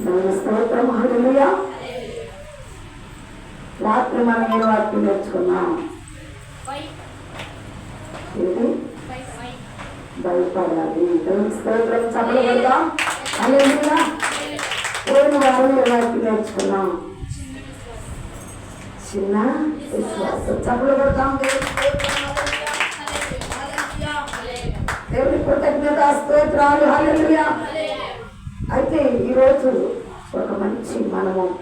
స్తోత్రం. హల్లెలూయా. రాత్రి మనం ఏ వాక్యం నేర్చుకున్నాం? ఇది భయపడాలి. దేవుని స్తోత్రం. చప్పట్లు కొడదాం. హల్లెలూయా. పోయిన వారం ఏ వాక్యం నేర్చుకున్నాం? చిన్న విశ్వాసం. చప్పట్లు కొడదాం. దేవుని కృతజ్ఞత స్తోత్రాలు. హల్లెలూయా. అయితే ఈరోజు ఒక మంచి మనము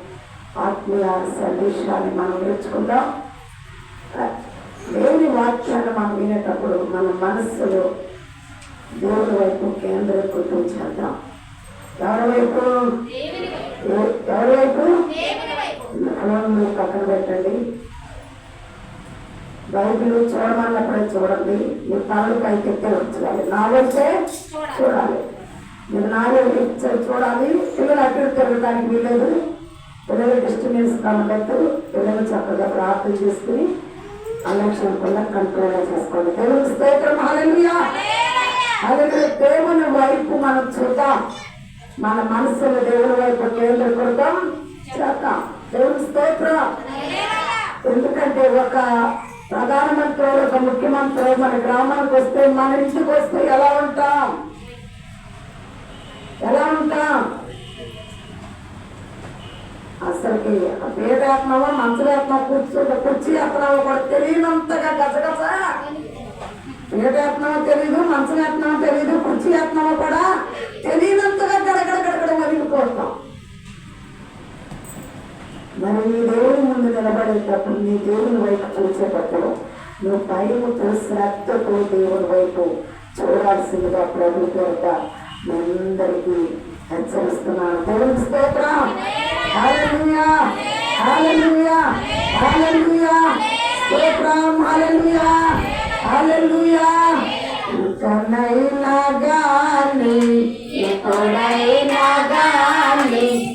ఆత్మీయ సందేశాన్ని మనం నేర్చుకుందాం. దేవుని వాక్యాన్ని మనం వినేటప్పుడు మన మనస్సులో దేవుని వైపు కేంద్రీకృతం చేద్దాం. ఎవరి వైపు? ఎవరి వైపు? ఫోన్ పక్కన పెట్టండి. బైబిల్ చూడమన్నప్పుడే చూడండి. మీరు తలలు పైకెత్తే ఉంచాలి. నా వైపే చూడాలి. మీరు నా వైపు చూడాలి. పిల్లలు అక్కడ తిరగడానికి వీలేదు. పిల్లలు డిస్టర్బెన్స్ కావద్దు. పిల్లలు చక్కగా ప్రార్థన చేసుకుని అలక్ష్యం వల్ల కంట్రోల్ చేసుకోండి. దేవుని స్తోత్రం. హల్లెలూయా. హల్లెలూయా. దేవుని వైపు మనం చూద్దాం. మన మనసులో దేవుని వైపు కేంద్రీకృతం చేద్దాం. దేవుని స్తోత్రం. ఎందుకంటే ఒక ప్రధానమంత్రి, ఒక ముఖ్యమంత్రి మన గ్రామానికి వస్తే, మన ఇంటికి వస్తే ఎలా ఉంటాం? అసలుకి పేదాత్మవా మంచవేత్మ కుర్చీ ఆత్మవో కూడా తెలియనంతగా గజగజ. పేదాత్మవో తెలీదు, మంచవేత్మవో తెలీదు, కుర్చీ ఆత్మవో కూడా తెలియనంతగా గడగడ వదిలిపోతాం. మరి నీ దేవుని ముందు నిలబడేటప్పుడు, నీ దేవుని వైపు చూసేటప్పుడు నువ్వు భయముతో శ్రద్ధతో దేవుని వైపు చూడాల్సిందిగా ప్రభు పేరిట అందరికీ హెచ్చరిస్తున్నాను. దేవుని స్తోత్రం. హల్లెలూయా. హల్లెలూయా. హల్లెలూయా. స్తోత్రం. హల్లెలూయా. హల్లెలూయా. ఇకనైనా గాని ఎప్పుడైనా గాని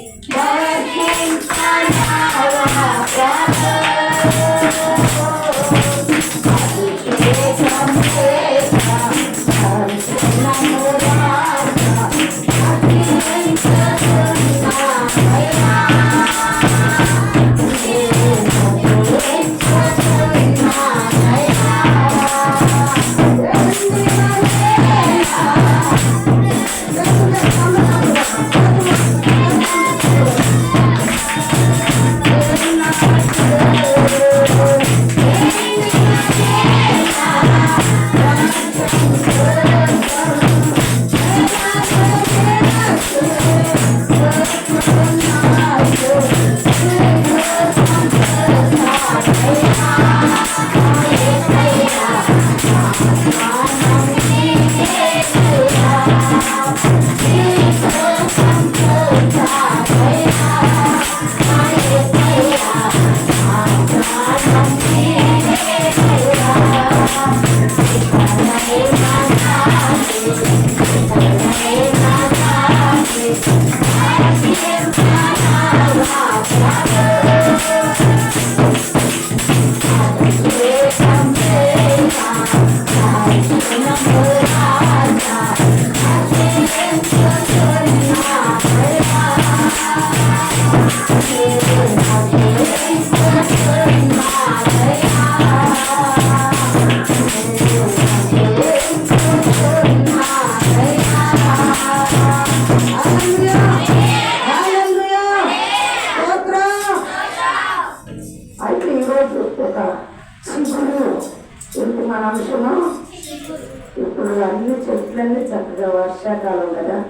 చక్కగా వర్షాకాలం కదా,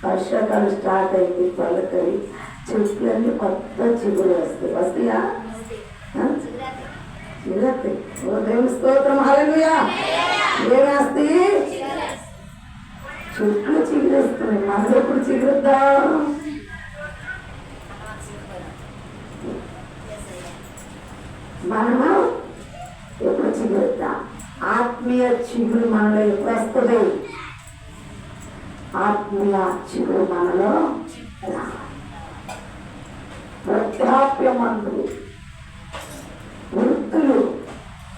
వర్షాకాలం స్టార్ట్ అయింది. పలకరి చెట్లన్నీ కొత్త చిగురు వస్తాయా? చిగురస్తాయి. ఓ దేవుని స్తోత్రం. హల్లెలూయా. ఏమేస్తాయి? చెట్లు చిగురేస్తున్నాయి. మనం ఎప్పుడు చిగురుద్దాం? మనము ఎప్పుడు చిగురుద్దాం? ఆత్మీయ చిగురు మనలో ఎప్పుడు వస్తుంది? ఆత్మీయ చిగురు మనలో వృద్ధాప్యమందు వృద్ధులు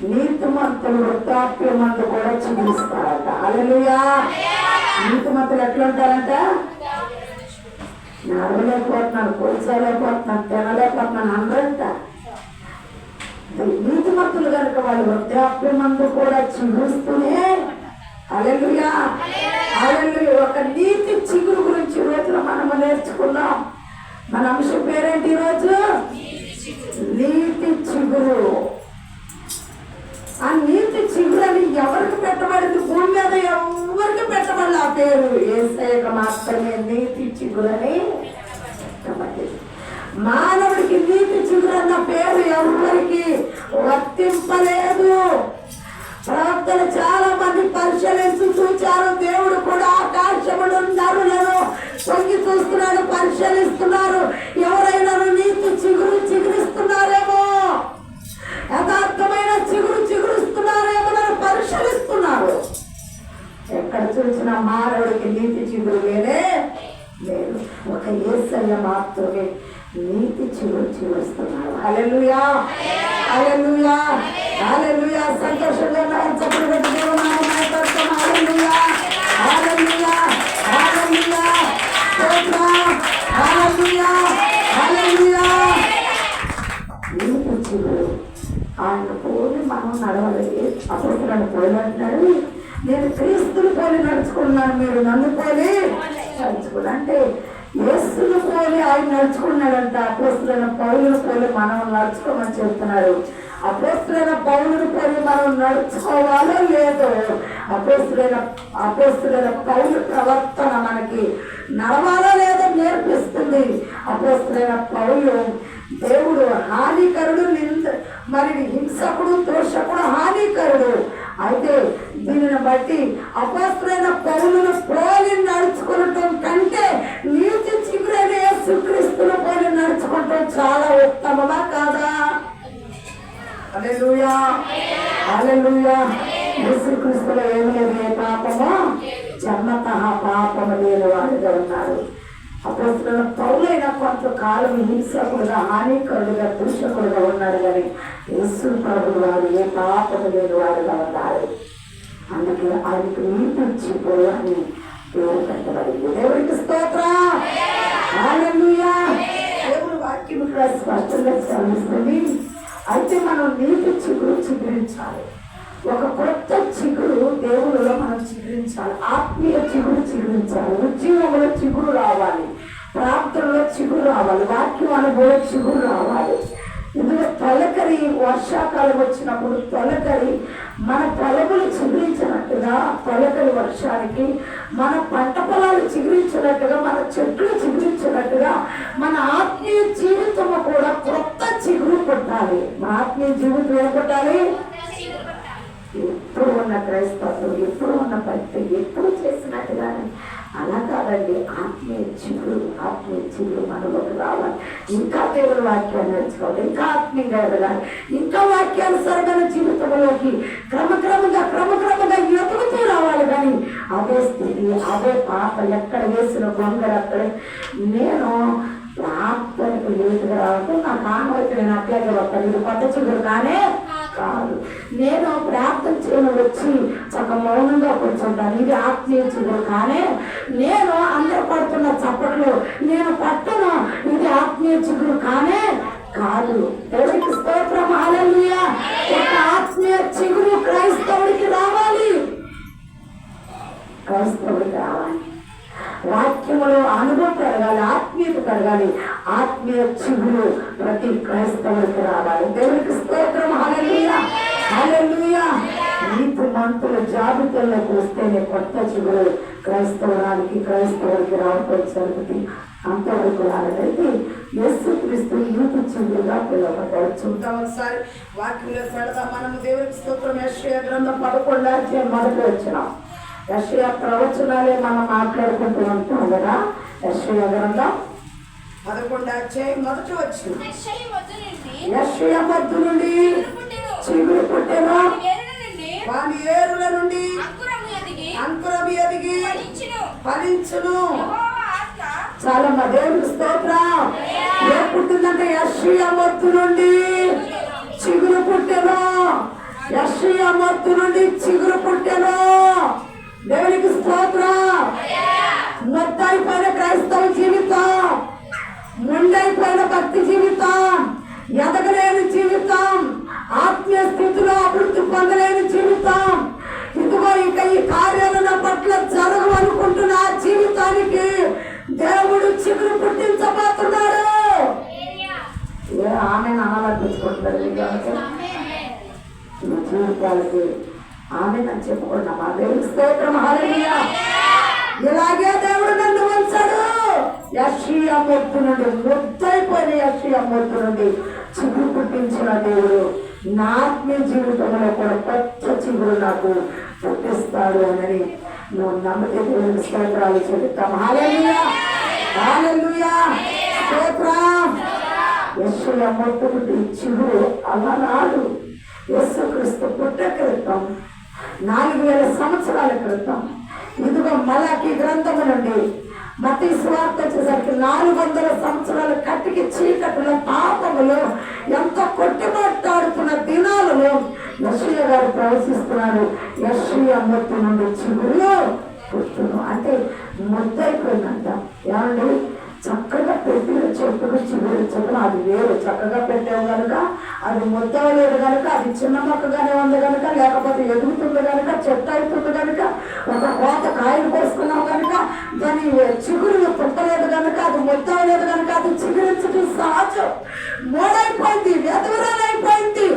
నీతిమంతులు వృద్ధాప్యమందు కూడా చిగురిస్తారట. హల్లెలూయా. నీతిమంతులు ఎట్లా ఉంటారంట? నడవలేకపోతున్నాను, కూర్చోలేకపోతున్నాను, తినలేకపోతున్నాను అందరంట. నీతిమంతులు కనుక వాళ్ళు వృద్ధాప్య మందు కూడా చిగురుస్తూనే హల్లెలూయా హల్లెలూయా. ఒక నీతి చిగురు గురించి రోజున మనము నేర్చుకున్నాం. మన అంశం పేరేంటి ఈరోజు? నీతి చిగురు. ఆ నీతి చిగురు అని ఎవరికి పెట్టబడింది? భూమి మీద ఎవరికి పెట్టబడి ఆ పేరు యేసయ్యకు మాత్రమే నీతి చిగురు అని పెట్టబడింది. మానవుడికి నీతి చిగురు అన్న పేరు ఎవరికి వర్తింపలేదు. ప్రవక్తలు చాలా మంది పరిశీలించి చూచారు. దేవుడు కూడా ఆకాశములు నరులను తొంగి చూస్తున్నాడు, పరిశీలిస్తున్నారు. ఎవరైనా నీతి చిగురు చిగురిస్తున్నారేమో, యథార్థమైన చిగురు చిగురుస్తున్నారేమో అని పరిశీలిస్తున్నారు. ఎక్కడ చూసిన మానవుడికి నీతి చిగురు లేనే లేదు. ఒక యేసయ్య మాత్రమే నీతి చిగురు చిగురుస్తున్నాడు. హల్లెలూయా హల్లెలూయా హల్లెలూయా. సంతోషంగా చెప్పండి. హల్లెలూయా హల్లెలూయా హల్లెలూయా హల్లెలూయా హల్లెలూయా. నీతి చిగురు ఆయన పోలి మనం నడవలేదు. అపోస్తలులను పోలి అంటున్నాడు, నేను క్రీస్తుని పోలి నడుచుకున్నాను, మీరు నన్ను పోలి నడుచుకున్నాను. అంటే యేసును పోలి ఆయన నడుచుకున్నాడంట. అపోస్తలులైన పౌలును పోలి మనం నడుచుకోమని చెప్తున్నాడు. అపోస్తలులైన పౌలును పోలి మనం నడుచుకోవాలో లేదో, అపోస్తలులైన పౌలు ప్రవర్తన మనకి నడవాలో లేదో నేర్పిస్తుంది. అపోస్తలులైన పౌలు దేవుడు హానికరుడు, మరి హింసకుడు, దోషకుడు, హానికరుడు. అయితే దీనిని బట్టి అపోస్తలులైన పౌలును పోలి నడుచుకోవటం కంటే నీతి చిగురైన యేసుక్రీస్తును పోలి నడుచుకోవటం చాలా ఉత్తమమా కాదా? హల్లెలూయా హల్లెలూయా. యేసుక్రీస్తులో ఏమి లేదు, ఏ పాపమో జన్మతః పాపము లేని వాడిగా ఉన్నారు. అపోస్తలులైన పౌలైన కొంతకాలం హింసకుడుగా, హానికరుడుగా, దూషకుడుగా ఉన్నాడు. కానీ యేసు ప్రభువు వారు ఏ పాపము లేని వాడుగా ఉన్నారు. అందుకే ఆయనకు నీతి చిగురు అని పేరు పెట్టబడింది. దేవుడికి స్తోత్రం హల్లెలూయా. దేవుడు వాక్యం ఇక్కడ స్పష్టంగా శ్రమిస్తుంది. అయితే మనం నీతి చిగురు చిగురించాలి. ఒక కొత్త చిగురు దేవుడిలో మనం చిగురించాలి. ఆత్మీయ చిగురు చిగురించాలి. ఉద్యోగంలో చిగురు రావాలి, ప్రాప్తుల్లో చిగురు రావాలి, వాక్యం అనుభవం చిగురు రావాలి. ఇందులో తొలకరి వర్షాకాలం వచ్చినప్పుడు తొలకరి మన పొలములు చిగురించినట్టుగా, తొలకరి వర్షానికి మన పంట పొలాలు చిగురించినట్టుగా, మన చెట్లు చిగురించినట్టుగా మన ఆత్మీయ జీవితము కూడా కొత్త చిగురు పుట్టాలి. మన ఆత్మీయ జీవితం ఏం పుట్టాలి? ఎప్పుడు ఉన్న క్రైస్తవం, ఎప్పుడు ఉన్న భక్తి, ఎప్పుడు చేసినట్టుగానే అలా కాదండి. ఆత్మీయ చిగురు మనలోకి రావాలి. ఇంకా దేవుని వాక్యాన్ని నేర్చుకోవాలి, ఇంకా ఆత్మీయంగా ఎదగాలి, ఇంకా వాక్యానుసరమైన జీవితంలోకి క్రమక్రమంగా ఎదుగుతూ రావాలి. కానీ అదే స్థితి, అదే పాప, ఎక్కడ వేసిన గొంగలు అక్కడే. నేను ప్రార్థనకు లేటుగా రావడం నాకు ఆనవైతే నేను అట్లాగే వస్తాను. ఇది కొత్త చిగురు కానే కాదు. నేను ప్రార్థన చేయడం వచ్చి ఒక మౌనంగా కూర్చుంటాను. ఇది ఆత్మీయ చిగురు. కానీ నేను అందరూ పడుతున్న చప్పట్లు నేను పట్టను. ఇది ఆత్మీయ చిగురు కానే కాదు. దేవుడికి స్తోత్రం హల్లెలూయా. ఒక ఆత్మీయ చిగురు క్రైస్తవుడికి రావాలి. వాక్యములో అనుభవం కలగాలి, ఆత్మీయత కలగాలి. ఆత్మీయ చిగురు ప్రతి క్రైస్తవుడికి రావాలి. దేవుడికి స్తోత్రం హల్లెలూయా హల్లెలూయా. నీతిమంతుల జాబితాలోకి వస్తేనే కొత్త చిగురు క్రైస్తవుడికి రావడం జరుగుతుంది. అంతవరకు రాలేదైతే యేసుక్రీస్తు నీతి చిగురుగా పిలువబడ్డాడు. చూద్దాం ఒకసారి వాక్యంలో పెడదాం. మనము దేవుడికి స్తోత్రం. యెషయా గ్రంథం 11వ అధ్యాయం మొదటి వచనం. యెషయా ప్రవచనాలే మనం మాట్లాడుకుంటూ ఉంటాం కదా. యెషయా గ్రంథం 11వ అధ్యాయం మొదటి వచనం. యెషయా మొద్దు నుండి చిగురు పుట్టెను, వాని ఏరుల నుండి అంకురం ఎదిగి ఫలించును. చాలా మా దేవుడికి స్తోత్రం. ఏ పుట్టిందంటే యెషయా మొద్దు నుండి చిగురు పుట్టెను. యెషయా మొద్దు నుండి చిగురు పుట్టెను. దేవునికి స్తోత్రం. మొత్తం క్రైస్తవ జీవితం జీవితం, ఆత్మీయ స్థితిలో అభివృద్ధి పొందలేని జీవితం, ఇదిగో ఇక ఈ కార్యాలు నా పట్ల జరగవు అనుకుంటున్న ఆ జీవితానికి దేవుడు చిగురు పుట్టించబోతున్నాడు. ఆమె అనాలనిపించుకుంటున్నారు మీ జీవితాలకి ఆమె నన్ను చెప్పుకున్నాం. ఆ దేవుడికి స్తోత్రం, హల్లెలూయా. ఇలాగే దేవుడు నన్ను ఉంచాడు. యెషయా మొత్తు నుండి ముద్దైపోయిన యెషయా మొత్తు నుండి చిగురు పుట్టించిన దేవుడు నా ఆత్మీయ జీవితంలో కూడా కొత్త చిగురు నాకు పుట్టిస్తాడు అని నువ్వు నమ్మకే దేవుడికి స్తోత్రాలు చెబుతాం. హల్లెలూయా, హల్లెలూయా, స్తోత్రం. యెషయా మొత్తు నుండి చిగురు అలనాడు యేసుక్రీస్తు పుట్ట క్రితం 4000 సంవత్సరాల క్రితం, ఇదిగో మలాకీ గ్రంథము నుండి మత్తయి సువార్త వచ్చేసరికి 400 సంవత్సరాల కట్టికి చీకటిలో పాపములో ఎంతో కొట్టిమాట్లాడుతున్న దినాలలో యెషయా గారు ప్రవశిస్తున్నారు. యెషయా మొత్తు నుండి చిగురు పుట్టును అంటే ముద్దైపోయిందంట. ఏమండి, చక్కగా పెట్టిన చెట్టుకు చిగురు చెట్టును అది వేరు. చక్కగా పెట్టావు కనుక అది ముద్దవలేదు కనుక, అది చిన్న మొక్కగానే ఉంది కనుక, లేకపోతే ఎదుగుతుంది కనుక, చెట్టు అవుతుంది కనుక, ఒక కోత కాయలు కోసుకున్నావు కనుక, దాని చిగురు పుట్టలేదు కనుక, అది ముద్దవలేదు కనుక, అది చిగురించడం సహజం. మూడైపోయింది, వెధవరాలైపోయింది,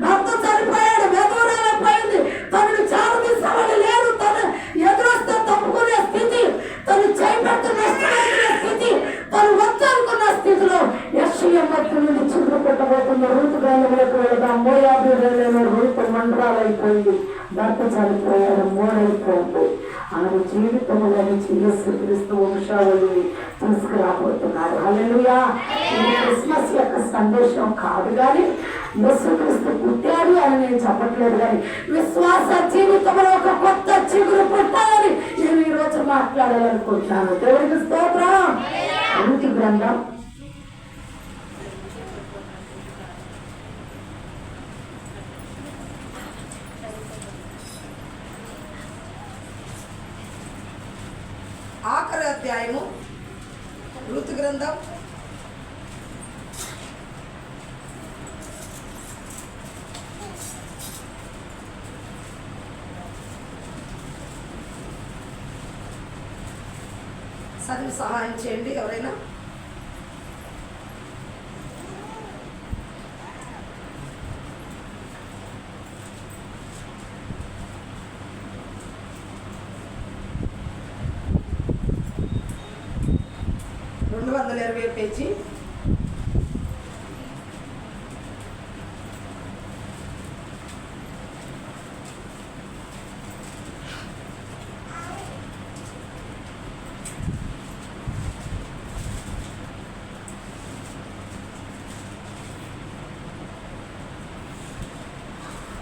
భర్త చనిపోయాడు, వెధవరాలైపోయింది, తనని చాలని సవాలు లేదు, తను ఎదురొస్తే తప్పుకునే స్థితి, తను చేపట్టు నష్టమైన స్థితి, తను వచ్చనుకున్న స్థితిలో యెషయా మొత్తు నుండి చిగురు పెట్టబోతున్న రూతు గ్రంథంలోకి వెళదాం. మోయాబీయులలో రూతు మండరాలైపోయింది, భర్త చనిపోయాడు, మూడైపోయింది. ఆమె జీవితంలో నుంచి యేసుక్రీస్తు వంశావళిని తీసుకురాబోతున్నారు. హల్లెలూయా. ఇది క్రిస్మస్ యొక్క సందేశం కాదు, కానీ యేసుక్రీస్తు పుట్టాడు అని నేను చెప్పట్లేదు, కానీ విశ్వాస జీవితంలో ఒక కొత్త చిగురు పుట్టాలని నేను ఈరోజు మాట్లాడాలనుకుంటున్నాను. దేవుడికి స్తోత్రం. రూతు గ్రంథం 1వ అధ్యాయము, రూతు గ్రంథం 1 సహాయం చేయండి ఎవరైనా. పేజీ.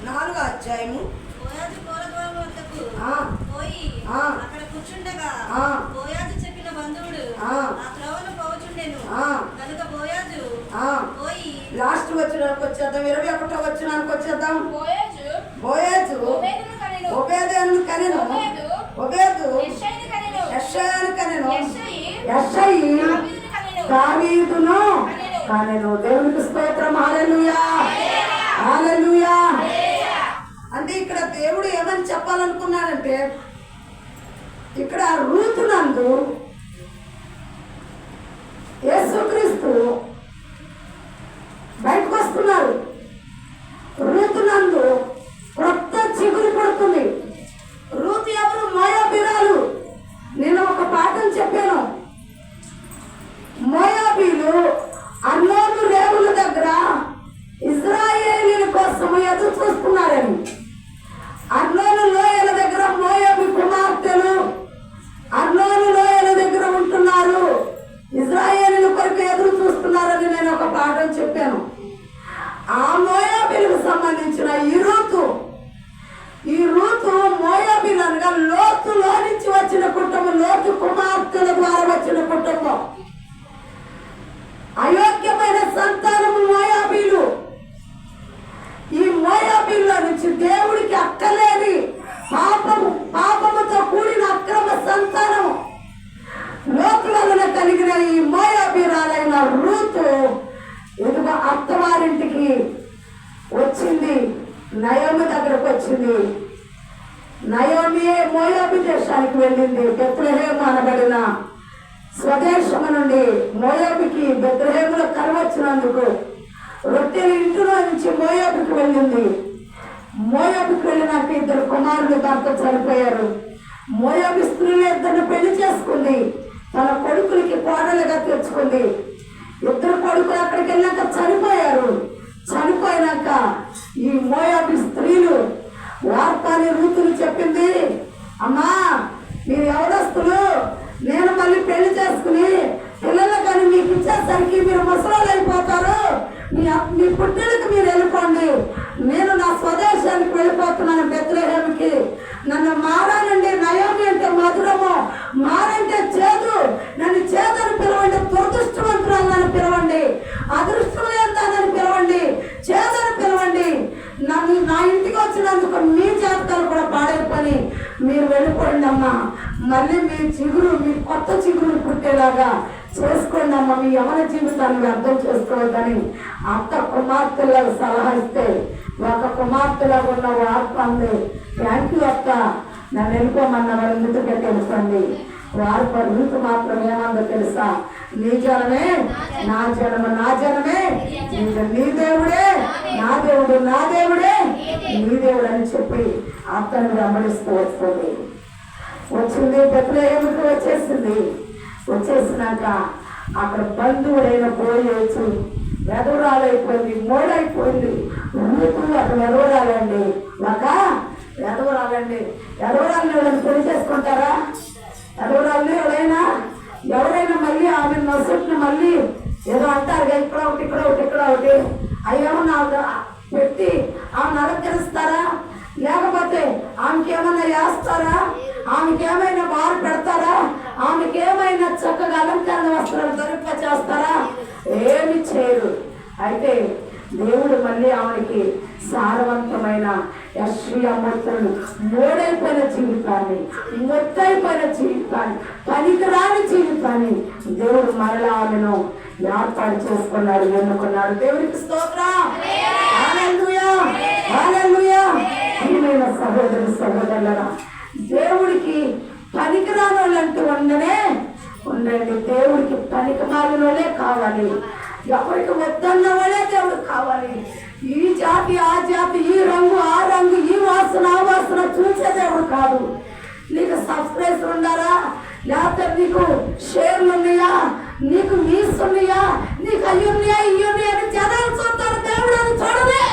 నాలుగో అధ్యాయము. అక్కడ కూర్చుండగా బోయాజు చెప్పిన బంధువుడు ఆ త్రోవను పోవచుండెను కనుక బోయాజు పోయి లాస్ట్ వచనానికి వచ్చేద్దాం. 21వ వచనానికి వచ్చేద్దాం. బోయాజు ఓబేదును కనెను, ఓబేదు యెషయాను కనెను, యెషయి దావీదును కనెను. దేవునికి స్తోత్రం. హల్లెలూయా, హల్లెలూయా. అంటే ఇక్కడ దేవుడు ఏమని చెప్పాలనుకున్నాడంటే, ఇక్కడ రూతు నందు యేసుక్రీస్తు బయటకు వస్తున్నారు. రూతు నందు కొత్త చిగురు పడుతుంది. రూతు ఎవరు? మోయాబీరాలు. నేను ఒక పాఠం చెప్పాను. మోయాబీలు అర్నోను రేవుల దగ్గర ఇశ్రాయేలీయుల కోసం ఎదురు చూస్తున్నారని. అర్నోను లోయల దగ్గర మోయాబీ కుమార్తెలు అర్నోను లోయల దగ్గర ఉంటున్నారు, ఇశ్రాయేలీయుల కొరకు ఎదురు చూస్తున్నారని నేను ఒక పాఠం చెప్పాను. ఆ మోయాబీలకు సంబంధించిన ఈ రూతు మోయాబీలు అనగా లోతులో నుంచి వచ్చిన కుటుంబం, లోతు కుమార్తెల ద్వారా వచ్చిన కుటుంబం. అయోగ్యమైన సంతానము మోయాబీలు. ఈ మోయాబీల్లో నుంచి దేవుడికి అక్కలేని పాపముతో కూడిన అక్రమ సంతానము లోతు వలన కలిగిన ఈ మోయాబీరాలైన రూతు ఇదిగో అత్తవారింటికి వచ్చింది, నయోమి దగ్గరకు వచ్చింది. నయోమి మోయాబు దేశానికి వెళ్ళింది. బెత్లెహేము అనబడిన స్వదేశము నుండి మోయాబుకి బెత్లెహేములో కరువు వచ్చినందుకు రొట్టెల ఇంటిలో నుంచి మోయాబుకి వెళ్ళింది. మోయాబుకి వెళ్ళినాక 2 కుమారులు భర్త చనిపోయారు. మోయాబు స్త్రీలు 2 పెళ్లి చేసుకుంది. తన కొడుకులకి కోడలుగా తెచ్చుకుంది. 2 కొడుకులు అక్కడికి వెళ్ళాక చనిపోయారు. చనిపోయినాక ఈ మోయాబు స్త్రీలు వార్తాని రూతులు చెప్పింది, అమ్మా మీరు ఎవరస్తులు, నేను మళ్ళీ పెళ్లి చేసుకుని పిల్లలు కానీ మీకు ఇచ్చేసరికి మీరు ముసలాళ్ళు అయిపోతారు, మీ పుట్టినకి మీరు వెళ్ళిపోండి, నేను నా స్వదేశానికి వెళ్ళిపోతున్నాను బెత్లెహేముకి, నన్ను మారానండి. నయోమి అంటే మధురము, మారంటే చేదు, నన్ను చేదని పిలవండి, దురదృష్టవంతురాలని పిలవండి, అదృష్టం లేదని పిలవండి, చేదని పిలవండి, నన్ను నా ఇంటికి వచ్చినందుకు మీ జాతకాలు కూడా పాడైపోయి మీరు వెళ్ళిపోండి అమ్మా, మళ్ళీ మీ కొత్త చిగురు పుట్టేలాగా చేసుకోండి అమ్మ, మీ యవన జీవితాన్ని అర్థం చేసుకోవద్దని అత్త కుమార్తెలకు సలహా ఇస్తే ఒక కుమార్తెలో ఉన్న వార్త అంది, థ్యాంక్ యూ అత్త, నన్ను వెళ్ళిపోమన్న వాళ్ళ ముందుకే తెలుసండి. వార్త రూతు మాత్రం ఏమందో తెలుసా, నీ జనమే నా జనము, నా జనమే నీ దేవుడే, నా దేవుడు నా దేవుడే నీ దేవుడు అని చెప్పి అత్తను వెంబడిస్తూ వస్తుంది. వచ్చింది బెత్లెహేముకి వచ్చేసినాక అక్కడ బంధువుడైన బోయేసు వెధవరాలైపోయింది, మోడైపోయింది. రూతు అక్కడ వెధవరాలండి, ఒక వెధవరాలండి. వెధవరాలను ఎవరైనా పెళ్లి చేసుకుంటారా? వెధవరాలని ఎవరైనా మళ్ళీ ఆమె నొసట్ను మళ్ళీ ఏదో అంటారు, ఇక్కడ ఒకటి అయ్యేమన్నా పెట్టి ఆమెను అలంకరిస్తారా? లేకపోతే ఆమెకి ఏమన్నా వేస్తారా? ఆమెకి ఏమైనా బారు పెడతారా? ఆమెకి ఏమైనా చక్కగా అలంకరణ వస్త్రాలు ధరింపచేస్తారా? ఏమి చేయరు. అయితే దేవుడు మళ్ళీ ఆమెకి సారవంతమైన యశ్వియమూర్తులను, మోడైపోయిన జీవితాన్ని, మొత్తైపోయిన జీవితాన్ని, పనికిరాని జీవితాన్ని దేవుడు మరలా ఆమెను ఏర్పాటు చేసుకున్నాడు, ఎన్నుకున్నాడు. దేవుడికి స్తోత్రం. హల్లెలూయా, హల్లెలూయా. ప్రియమైన సహోదరులారా, దేవుడికి పనికిరాని వాళ్ళంటూ ఉండండి. దేవుడికి పనికిమాలిన వాళ్ళే కావాలి, ఎవరికి వద్దన్న వాళ్ళే దేవుడు కావాలి. ఈ జాతి ఆ జాతి, ఈ రంగు ఆ రంగు, ఈ వాసన ఆ వాసన చూసే దేవుడు కాదు. నీకు సబ్స్క్రైబర్ ఉన్నారా, లేకపోతే నీకు షేర్లు ఉన్నాయా, నీకు వీస్ ఉన్నాయా, నీకు అయ్యున్నాయా ఇయ్యున్నాయా అని జనాలు చూస్తారు. దేవుడు అని చూడలే.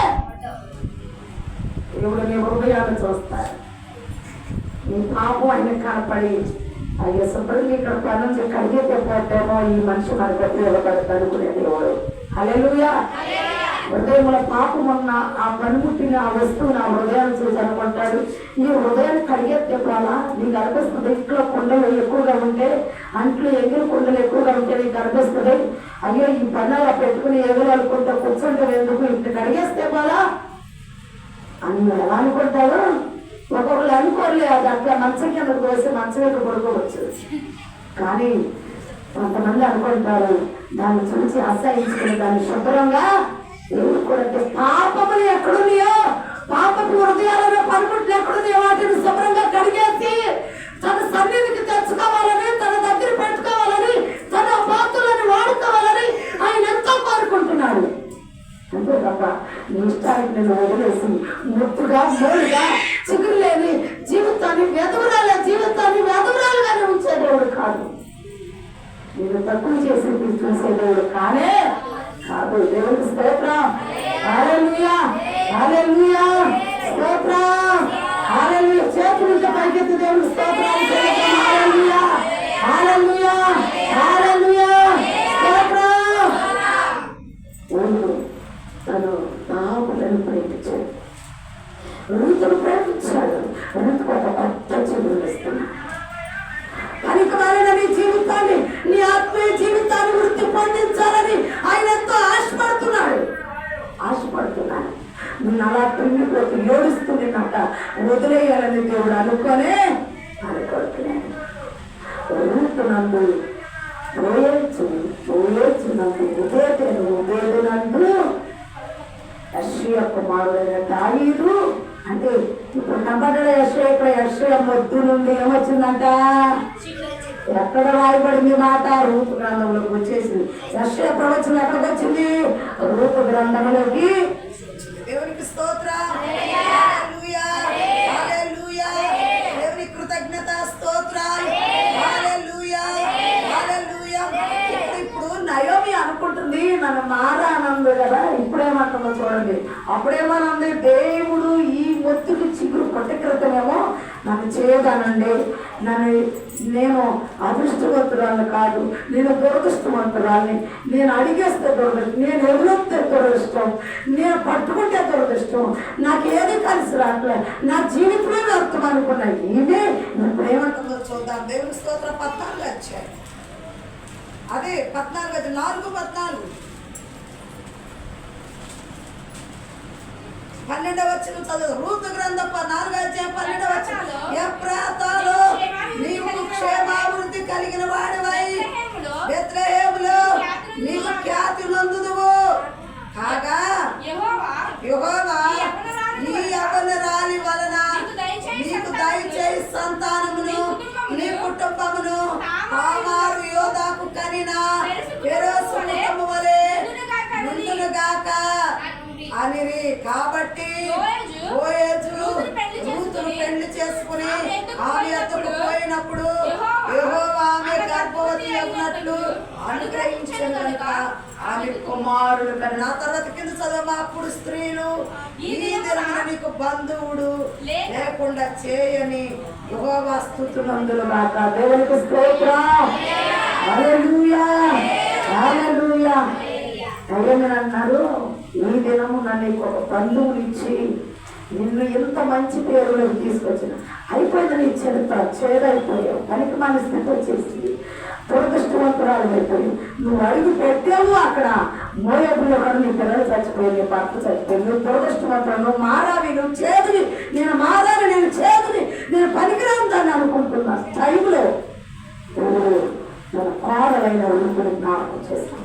దేవుడు నీ హృదయాన్ని చూస్తారు. నీ పాపం ఆయన కనపడి, అయ్యో శుభ్రంగా ఇక్కడ పనులు కడిగితే పోతేమో ఈ మనిషి మనకు ఉపయోగపడతాడు అనుకునే దేవుడు. హల్లెలూయా. హృదయంలో పాపం ఉన్న ఆ పనిముట్టిన ఆ వస్తువు నా హృదయాన్ని చూసి అనుకుంటాడు, ఈ హృదయాన్ని కడిగేస్తే పోలా, నీకు అనిపిస్తుంది ఇంట్లో కుండలు ఎక్కువగా ఉంటే, అంట్లో ఎగురు కుండలు ఎక్కువగా ఉంటే నీకు అనిపిస్తుంది, అయ్యో ఈ పని అలా పెట్టుకుని ఎగురు అనుకుంటా కూర్చుంటే ఎందుకు, ఇంటి కడిగేస్తే పోలా అని ఎలా అనుకుంటాడు. ఒక్కొక్కరు అనుకోలే, అది అట్లా మంచం కింద కోసి మంచం మీద పడుకోవచ్చు. కానీ కొంతమంది అనుకుంటారు, దాన్ని చూసి అసహించుకుని దాన్ని శుభ్రంగా దేవుడు కూడా పాపములు ఎక్కడున్నాయో, పాపపు హృదయాలలో పనిముట్లు ఎక్కడున్నాయో వాటిని శుభ్రంగా కడిగేసి తన సన్నిధికి తెచ్చుకోవాలని, తన దగ్గర పెట్టుకోవాలని, తన పాత్రలను వాడుకోవాలని ఆయన ఎంతో కోరుకుంటున్నాడు. అంతే తప్ప నీ ఇష్టానికి నేను వదిలేసి ముట్టుగా మోడుగా చిగురు లేని జీవితాన్ని వెధవరాలుగానే ఉంచే దేవుడు కాదు. నేను తక్కువ చేసి చూసే దేవుడు కానే కాదు. దేవుడికి స్తోత్రం. హల్లెలూయా, హల్లెలూయా, స్తోత్రం, హల్లెలూయా. చేతులు ఇంకా పైకెత్తి దేవుడికి స్తోత్రాలు చేద్దాం. హల్లెలూయా, హల్లెలూయా, హల్లెలూయా, స్తోత్రం. తను పాపలను ప్రేమించాడు, రూతును ప్రేమించాడు. రూతుకు ఒక కొత్త జీవితం ఇస్తున్నాడు. పనికిమాలిన నీ జీవితాన్ని, నీ ఆత్మీయ జీవితాన్ని వృత్తి పొందించాలని ఆయన ఎంతో ఆశపడుతున్నాడు. నేను అలా ప్రేమిపోతూ ఏడుస్తున్నమాట వదిలేయాలని దేవుడు అనుకోడుతున్నాను. రూతునందు పోయేచునందు ఉదేదునందు యెష్షయా కుమారుడు కుమారుడైన దావీదు అంటే ఇప్పుడు కనబడ్డ యెషయా, ఇక్కడ యెషయా మొద్దు నుండి ఏమొచ్చిందంట? ఎక్కడ రాయబడింది మాట? రూపు గ్రంథంలోకి వచ్చేసింది. యెషయా ప్రవచనం ఎక్కడికి వచ్చింది? రూపు గ్రంథంలోకి. దేవునికి స్తోత్రం, హల్లెలూయా, హల్లెలూయా. దేవుని కృతజ్ఞత స్తోత్రాలు, హల్లెలూయా, హల్లెలూయా. ఇప్పుడు నయోమి అనుకుంటుంది నన్ను మారానందు కదా. ఇప్పుడేమంటుందో చూడండి. అప్పుడేమనుంది? దేవుడు ఈ మొత్తుకి చిగురు పట్టుక్రితమేమో నన్ను చేయదానండి, నేను అదృష్టవంతురాలు కాదు, నేను దురదృష్టవంతురాల్ని, నేను అడిగేస్తే దురదృష్టం, నేను ఎదురొస్తే దురదృష్టం, నేను పట్టుకుంటే దురదృష్టం, నాకు ఏది కలిసి రావట్లే, నా జీవితమే వ్యర్థం అనుకున్నా. ఈమె ఇప్పుడు ఏమంటుందో చూద్దాం. దేవుని స్తోత్రం. 14 వచ్చాయి. అదే 14 4:14 12వ వచనం చదువు. రూతు గ్రంథం 4:12 ఎఫ్రాతాలో నీవు క్షేమాభివృద్ధి కలిగిన వాడివై బెత్లెహేములో నీవు ఖ్యాతి నొందుదువు కాగా యెహోవా ఈ యవ్వనురాలి వలన నీకు దయచేయి సంతానమును నీ కుటుంబమును తామారు యోధాకు కనిన ఫెరోసు కుటుంబము వలె నుండునుగాక అనిరి. కాబట్టి బోయజు రూతును పెళ్లి చేసుకుని ఆమె ఎత్తుకు పోయినప్పుడు యెహోవా ఆమె గర్భవతి అన్నట్లు అనుగ్రహించను కనుక ఆమె కుమారుడు కని. నా తర్వాత కింద చదవ. అప్పుడు స్త్రీలు ఈ దినమున నీకు బంధువుడు లేకుండా చేయని యెహోవా స్తుతునందులు గాక. దేవునికి స్తోత్రం, హల్లెలూయా, హల్లెలూయా. అన్నారు, ఈ దినము నన్ను ఒక బంధువులు ఇచ్చి నిన్ను ఎంత మంచి పేరులోకి తీసుకొచ్చిన. అయిపోయింది నీ చరిత్ర, చేదైపోయావు, పనికి మన స్థితి వచ్చేసింది, దురదృష్టవంతురాలు అయిపోయి నువ్వు అడుగు పెట్టావు అక్కడ మోయాబులో కూడా నీ పిల్లలు చచ్చిపోయి, నీ భర్త చచ్చిపోయి, నువ్వు దురదృష్టవంతురాలు, నువ్వు మారావి, నువ్వు చేదుని, నేను మారాలి, నేను చేదుని, నేను పనికిరాను దాన్ని అనుకుంటున్నా టైంలో తన కోరలైన ఉలుపుని జ్ఞాపకం చేస్తున్నాను.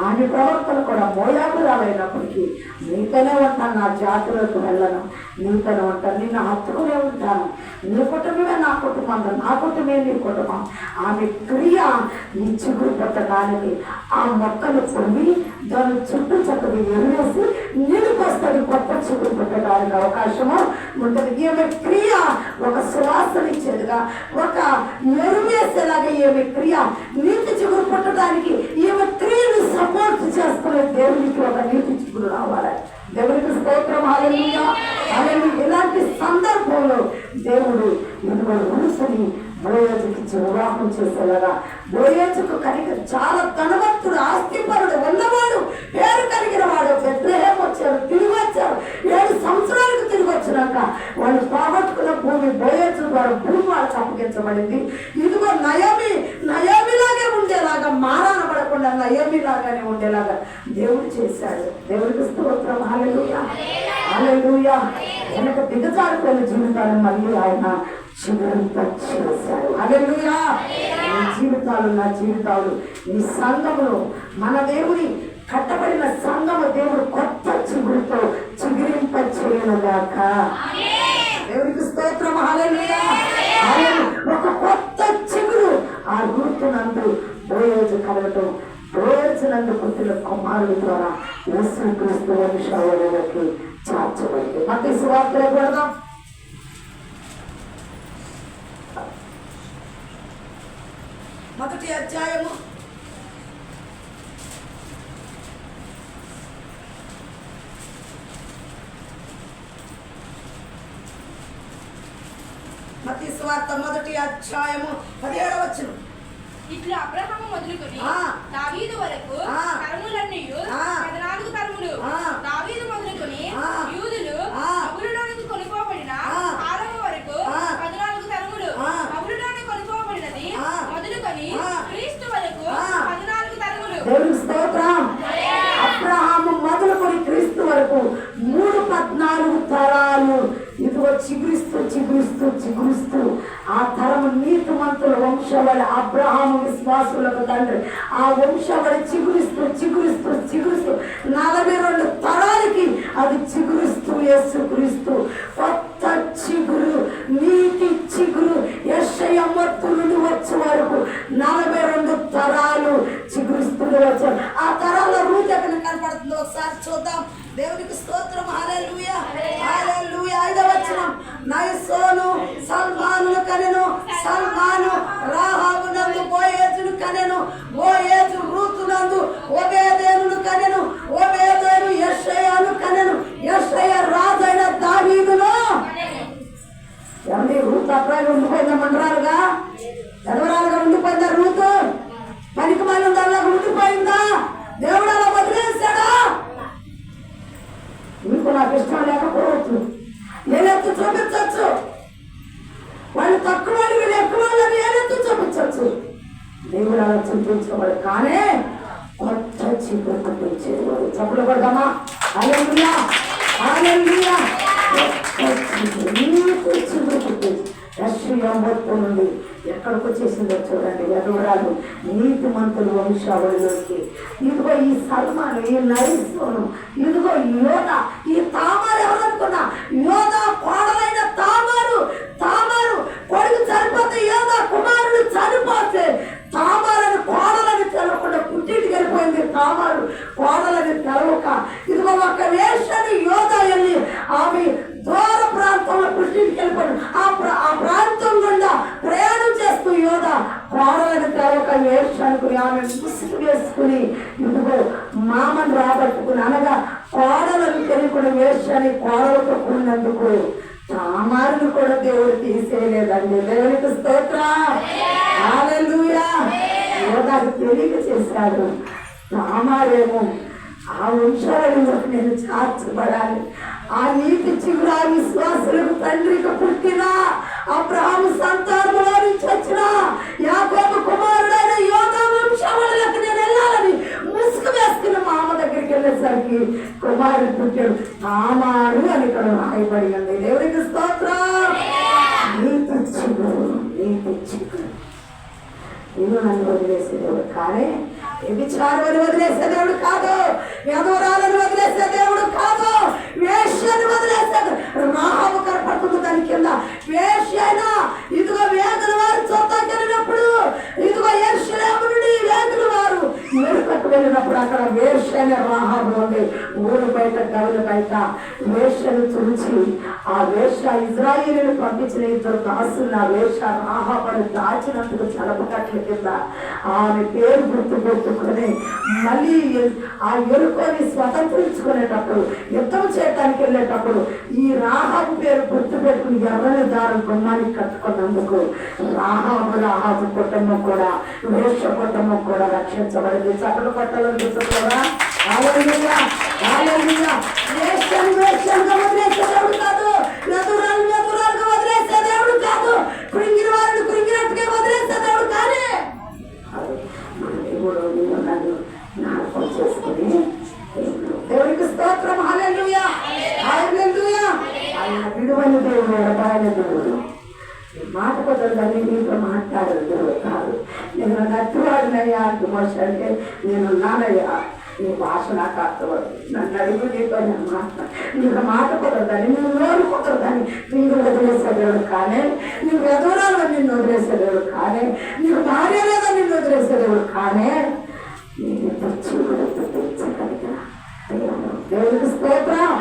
ఆమె ప్రవర్తన కూడా మోయాబురాలైనప్పటికీ నీతోనే ఉంటాను, నా జాతులకు వెళ్ళను, నీతోనే ఉంటాను, నిన్ను హత్తుకునే ఉంటాను, నీ కుటుంబమే నా కుటుంబం, నా కుటుంబమే నీ కుటుంబం. ఆమె క్రియ ఈ చిగురు పెట్టడానికి ఆ మొక్కలు పొంది దాని చుట్టూ చక్కగా ఎరువేసి నిలుపొస్తుంది, కొత్త చిగురు పెట్టడానికి అవకాశము ఉంటుంది. ఈమె క్రియ ఒక సువాసన ఇచ్చేదిగా, ఒక ఎరువేసేలాగా ఈమె క్రియ నీటి చిగురు పెట్టడానికి ఈమె క్రియను సపోర్ట్ చేసుకునే దేవునికి ఒక నీటి చిగురు రావాలి. దేవునికి స్తోత్రం, హల్లెలూయా, హల్లెలూయా. ఇలాంటి సందర్భంలో దేవుడు ఇదిగో రూతుని బోయజుకి వివాహం చేసేలాగా. బోయజుకు కనుక చాలా ధనవంతుడు, ఆస్తిపరుడు, ఉన్నవాడు, పేరు కలిగిన వాడు. బెత్లెహేము వచ్చారు, తిరిగి వచ్చారు. 7 సంవత్సరాలకు తిరిగి వచ్చినాక వాళ్ళు పోగొట్టుకున్న భూమి బోయజు ద్వారా భూమి వాళ్ళకి అప్పగించబడింది. ఇదిగో నయోమిలాగే ఉండేలాగా, మారానబడకుండా నయోమిలాగానే ఉండేలాగా దేవుడు చేశాడు. దేవుడికి స్తోత్రం, హల్లెలూయా, హల్లెలూయా. వెనక దిగజారిపోయిన జీవితాన్ని మళ్ళీ ఆయన చిగురింపచేశాడు. హల్లెలూయా. నీ జీవితాలు, నా జీవితాలు, ఈ సంఘములో మన దేవుని కట్టబడిన సంఘము దేవుడు కొత్త చిగురుతో చిగురింపచేయనుగాక. దేవుడికి స్తోత్రం, హల్లెలూయా, హల్లెలూయా. ఒక కొత్త చిగురు ఆ రూతునందు బోయజు కలగటం, బోయజునందు పుట్టిన కుమారుడి ద్వారా యేసుక్రీస్తు వంశావళిలోకి చేర్చబడింది. మత్తయి సువార్తలో పెడదాం. మొదటి అధ్యాయము మత్తయి సువార్త 17వ వచనం. ఇట్లా అబ్రహాము మొదలుకొని దావీదు వరకు తరములన్నీ 14 తరములు. దావీదు మొదలుకొని యూదులు బబులోనుకు కొనుక్కోబడిన కాలము వరకు 14 తరములు. బబులోను కొనుక్కోబడినది మొదలుకొని క్రీస్తు వరకు 14 తరములు. దేవుని స్తోత్రం. అబ్రహాము మొదలుకొని క్రీస్తు వరకు 14 తరాలు. ఇదిగో చిగురిస్తూ చిగురిస్తూ చిగురిస్తూ ఆ తరము నీతిమంతుల వంశవళి, అబ్రహాము విశ్వాసులకు తండ్రి, ఆ వంశవళి చిగురిస్తూ చిగురిస్తూ చిగురిస్తూ 42 తరాలకి అది చిగురిస్తూ యేసుక్రీస్తు కొత్త చిగురు, నీటి చిగురు యెషయా మొత్తు నుండి వచ్చే వరకు 42 తరాలు చిగురిస్తూనే వచ్చారు. ఆ తరాల రూట్ ఎక్కడ కనపడుతుందో ఒకసారి చూద్దాం. దేవునికి స్తోత్రం. హల్లెలూయా హల్లెలూయా. 5వ వచనం, నయసోను సల్మాను కనెను, సల్మాను రాహాబు నందు బోయేజును కనెను, బోయేజు రూతు నందు ఓబేదేను కనెను, ఓబేదేను యెషయాను కనెను, యెషయా రాజైన దావీదును. ఎవరి రూతు అబ్రాయిలు ఉండిపోయిందా? మండరాలుగా ఎదవరాలుగా ఉండిపోయిందా? రూతు పనికి మళ్ళీ దానిలాగా ఉండిపోయిందా? దేవుడు అలా వదిలేశాడా? మీకు నాకు ఇష్టం లేకపోవచ్చు, నేనెత్తు చూపించవచ్చు. వాళ్ళు తక్కువ వాళ్ళు, వీళ్ళు ఎక్కువ వాళ్ళని నేనెత్తు చూపించవచ్చు. దేవుడు అలా చూపించేవాడు. కానీ కొత్త చిగురు పుట్టించేవాడు. చెప్పులు పడదామా? హల్లెలూయా హల్లెలూయా. చిగురు పుట్టించి యెషయా మొత్తు నుండి ఎక్కడికి వచ్చేసిందో చూడండి. ఎదురాలు నీతి మంతులు వంశావళిలోకి. ఇదిగో ఈ సల్మాను, ఈ నయసోను, ఇదిగో యోధ, ఈ తామారు ఎవరనుకున్నా? యోధ కోడలైన తామారు. తామారు కొడుకు చనిపోతే, యోధ కుమారుడు చనిపోతే తామారని కోడలని తెలవకుండా పుట్టింటికి వెళ్ళిపోయింది. తామారు కోడలని తెలవక ఇదిగో ఒక వేషని యోధ వెళ్ళి ఆమె దూర ప్రాంతంలో పుట్టింటికి వెళ్ళిపోయింది. ఆ ప్రాంతం గుండా ప్రయాణం చేస్తూ యోధ కోడలని తెలవక వేషానుకుని ఆమె ముసుగు వేసుకుని ఇదిగో మామను రాబట్టుకుని, అనగా కోడలను తెలియకుండా వేషాన్ని కోడలతో కూడినందుకు తామారుని కూడా దేవుడు తీసేయలేదండి. దేవునికి స్తోత్రం. హల్లెలూయా. యోధాకు తెలియక చేశాడు. తామారేమో ఆ వంశావళిలోకి నేను చేర్చబడాలి. ఆ నీతి చిగురు ఆ విశ్వాసులకు తండ్రికి పుట్టిన అబ్రహాము సంతానంలో నుంచి వచ్చిన యాకోబు కుమారుడైన యోధా వంశావళిలోకి నేను వెళ్ళాలని ముసుగు వేసుకున్న మామ దగ్గరికి వెళ్ళేసరికి కుమారుడు పుట్టాడు. తామారు అని ఇక్కడ రాయబడి ఉంది. దేవుడికి స్తోత్రం. నీతి చిగురు, నీతి చిగురు. నేను నన్ను వదిలేసే దేవుడు కానీ, వ్యభిచారాన్ని వదిలేసే దేవుడు కాదు, వ్యధురాలను వదిలేసే దేవుడు కాదు, వేశ్యను వదిలేసేది. రాహాబు కనపడుతుంది దాని కింద. వేశ్యైనా ఇదిగో వేగుల వారు చొత్తాకి వెళ్ళినప్పుడు, ఇదిగో యెరూషలేము నుండి వేగుల వారు మెరుకకు వెళ్ళినప్పుడు అక్కడ వేశ్యైన రాహాబు ఉంది. ఊరు బయట, గదుల బయట వేశ్యను చూచి ఆ వేశ్య ఇజ్రాయేలును పంపించిన 2 దాసులు ఆ వేశ్య రాహాబును దాచినందుకు చలపకట్ల కింద ఆమె పేరు గుర్తుపెట్టుకుని మళ్ళీ ఆ ఎరుకొని స్వతంత్రించుకునేటప్పుడు, యుద్ధం చేయడానికి వెళ్ళేటప్పుడు ఈ రాహాబు పేరు గుర్తుపెట్టుకుని ఎర్రని దారం గుమ్మానికి కట్టుకున్నందుకు రాహాబు కుటుంబం కూడా, వేశ్య కుటుంబం కూడా రక్షించబడింది. చప్పట్లు కొట్టాలని కూడా. హల్లెలూయా హల్లెలూయా. వేశ్యలుగా వదిలేసే దేవుడు కాదు, వ్యధురాలుగా వదిలేసే దేవుడు కాదు, కృంగిన వారిని కృంగినట్టుగా వదిలేసే దేవుడు. కానీ మన దేవుడు నన్ను జ్ఞాపకం చేసుకుని దేవుడికి స్తోత్రం. హల్లెలూయా హల్లెలూయా. ఆయన విడువని దేవుడు, ఎడబాయని దేవుడు. మాట కుదరదని నీతో మాట్లాడదు దేవుడు కాదు. నేను నచ్చివాడినయ్యా అంటూ మోసాడితే నేను నానయ్యా, నీ భాష నాకు అర్థమవుతుంది, నన్ను అడుగు, నీతో నేను మాట్లాడు. నీకు మాట కుదరదని, నువ్వు నోరు కుదరదని నిన్ను వదిలేసేదేవుడు కానీ, నువ్వు ఎదురాలని నిన్ను వదిలేసేదేవుడు కానీ, నీకు భార్య లేదని నిన్ను వదిలేసేదేవుడు కానీ, నేను తెచ్చి కూడా తెచ్చగలిగా దేవుడికి స్తోత్రం.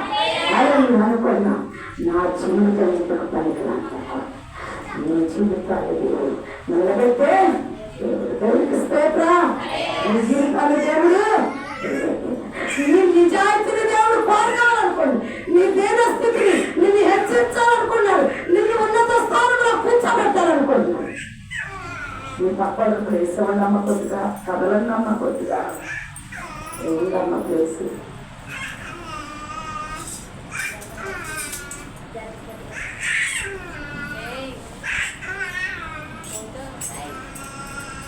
అలా నువ్వు అనుకున్నా నా జీవితం ఇంతకు పనికిరాను. నీ జీవితాన్ని దేవుడు నిలబెట్టే దేవుడికి స్తోత్రం. నీ జీవితాన్ని దేవుడు, నీ నిజాయితీని దేవుడు కోరుకోవాలనుకోండి, నీ దేన స్థితిని నిన్ను హెచ్చరించాలనుకున్నాడు, నిన్ను ఉన్నత స్థానంలో కూర్చోబెట్టాలనుకుంటున్నాడు. నీ పక్కన ప్లేస్ ఎవరమ్మ కొద్దిగా, కదలన్నమ్మ కొద్దిగా, ఏందమ్మ ప్లేస్?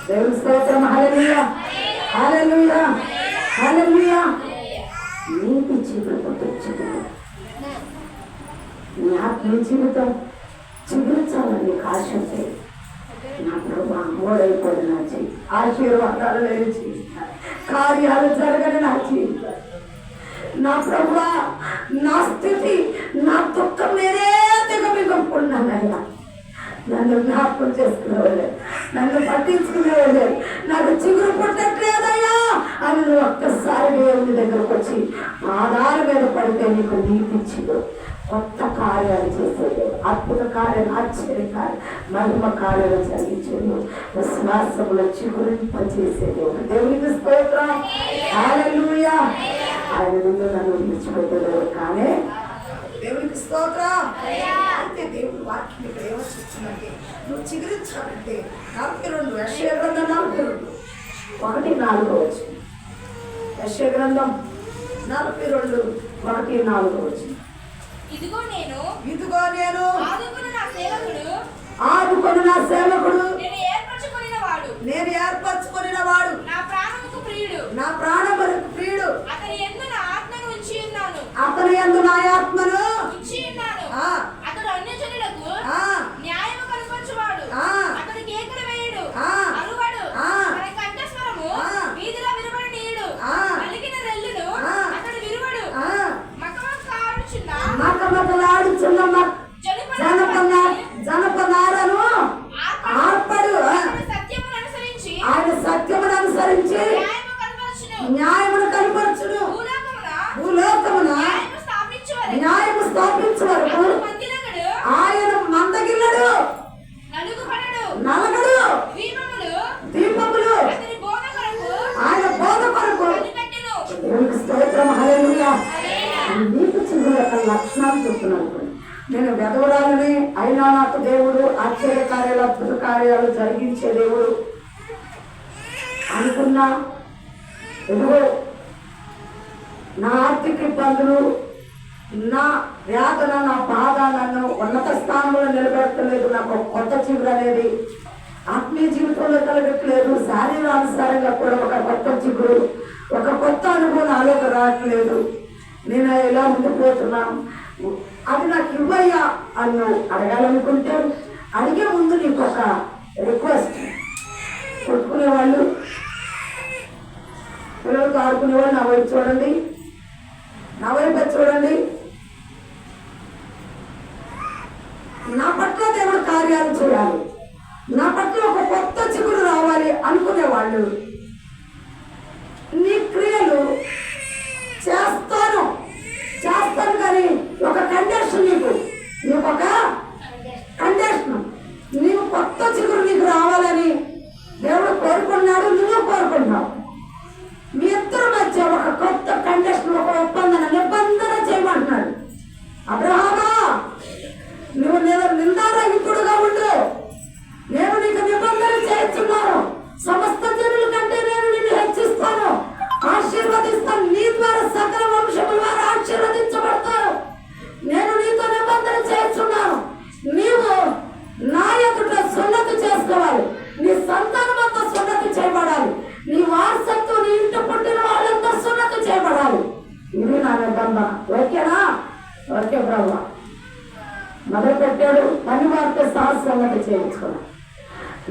దేవుని స్తోత్రం. హల్లెలూయా హల్లెలూయా హల్లెలూయా. నీతి చిగురు పుట్టించుకుని నీ ఆత్మీయ జీవితం చిగురించాలని నీకు ఆశ ఉంటే నా ప్రభు అమ్మోడైపోయి నా జీవితం, ఆశీర్వాదాలు లేని జీవితం, కార్యాలు జరగని నా జీవితం, నా ప్రభువా, నా స్థితి, నా దుఃఖం నేనే దిగమిగొప్పుకున్నానయ్యా. నన్ను జ్ఞాపకం చేసుకునేవాళ్ళు, నన్ను పట్టించుకునేవాళ్ళు, నాకు చిగురు పుట్టట్లేదయ్యా అని నువ్వు ఒక్కసారి దేవుని దగ్గరకు వచ్చి ఆధారం మీద పడితే నీకు నీతిచ్చిడు. కొత్త కార్యాలు చేసేది, అద్భుత కార్యాలు, ఆశ్చర్య కార్యాలు, మహిమ కార్యాలు జరిగించేది, విశ్వాసములో చిగురింపచేసేది దేవునికి స్తోత్రం. హల్లెలూయా. ఆయన నుండి నన్ను విడిచిపెట్టలేదు కానీ దేవునికి స్తోత్రం. అయితే దేవుడు వాక్యం ఇక్కడ ఏమొచ్చిందంటే నువ్వు చిగురించాలంటే 42 యెషయా గ్రంథం 42 1-4 యెషయా గ్రంథం 42 1-4. ఇదిగో నేను ఆదుకొను నా సేవకుడు, నేను ఏర్పరచుకొనిన వాడు, నా ప్రాణముకు ప్రియుడు, అతని యందు నా ఆత్మను ఉంచి ఉన్నాను, అతడు అన్యజనులకు న్యాయము కనపరచువాడు, అతడు కేకలు వేయుడు, అరువడు, తన కంఠస్వరము వీధిలో వినబడనీయుడు, నలిగిన రెల్లును అతడు విరువడు, మకమకలాడుచున్న జనపనారను ఆర్పడు. ఆయన సత్యమును అనుసరించి న్యాయమును కనపరచును, భూలోకమున న్యాయము స్థాపించు వరకు ఆయన మందగిల్లడు, నలగడు. దీపములు ఆయన బోధ కొరకు. స్తోత్రం. హల్లెలూయా. నీకు చిన్న లక్షణాలు చెప్తున్నాను. నేను వెదవడాలని అయినా నాకు దేవుడు ఆశ్చర్య కార్యాలు, అద్భుత కార్యాలు జరిగించే దేవుడు అనుకున్నా. ఎదుగో నా ఆర్థిక ఇబ్బందులు, నా వేదన, నా బాధ నన్ను ఉన్నత స్థానంలో నిలబెట్టలేదు. నాకు ఒక కొత్త చిగురు అనేది ఆత్మీయ జీవితంలో కలగట్లేదు. శారీరానుసారంగా కూడా ఒక కొత్త చిగురు, ఒక కొత్త అనుభవం నాలోకి రావట్లేదు. నేను ఎలా ఉండిపోతున్నాను, అది నాకు ఇవ్వయ్యా అని అడగాలనుకుంటే అడిగే ముందు నీకు ఒక రిక్వెస్ట్. కొట్టుకునేవాళ్ళు, పిల్లలతో ఆడుకునేవాళ్ళు నా వైపు చూడండి, నా వైపు చూడండి. నా పట్ల దేవుడు కార్యాలు చేయాలి, నా పట్ల ఒక కొత్త చిగురు రావాలి అనుకునేవాళ్ళు నీ క్రియలు చేస్తాను కానీ ఒక కండిషన్, నీకు ఒక కండిషన్, నీవు కొత్త చిగురు నీకు రావాలని దేవుడు కోరుకున్నాడు, నువ్వు కోరుకున్నావు. మీ ఇద్దరి మధ్య ఒక కొత్త కండిషన్, ఒక నిబంధన చేయమంటున్నాడు. అబ్రహామా, నువ్వు నిందారహితుడుగా ఉండు, నేను నీకు నిబంధన చేస్తున్నాను. సమస్త జనుల కంటే నేను నిన్ను హెచ్చిస్తాను, ఆశీర్వదిస్తాను. నీ ద్వారా సకల వంశముల వారు ఆశీర్వదించబడతారు. నేను నీతో నిబంధన చేస్తున్నాను. నీవు నా ఎదుట సున్నతి చేసుకోవాలి, నీ సంతానం అంతా సున్నతి చేయబడాలి, నీ వారసత్వం, నీ ఇంటి పుట్టిన వాళ్ళంతా సున్నతి చేయబడాలి. ఇది నా నిబంధన. ఓకేనా? ఓకే ప్రభు. మొదలు పెట్టాడు, పని వారితో సహస్రన్నతి చేయించుకున్నాడు.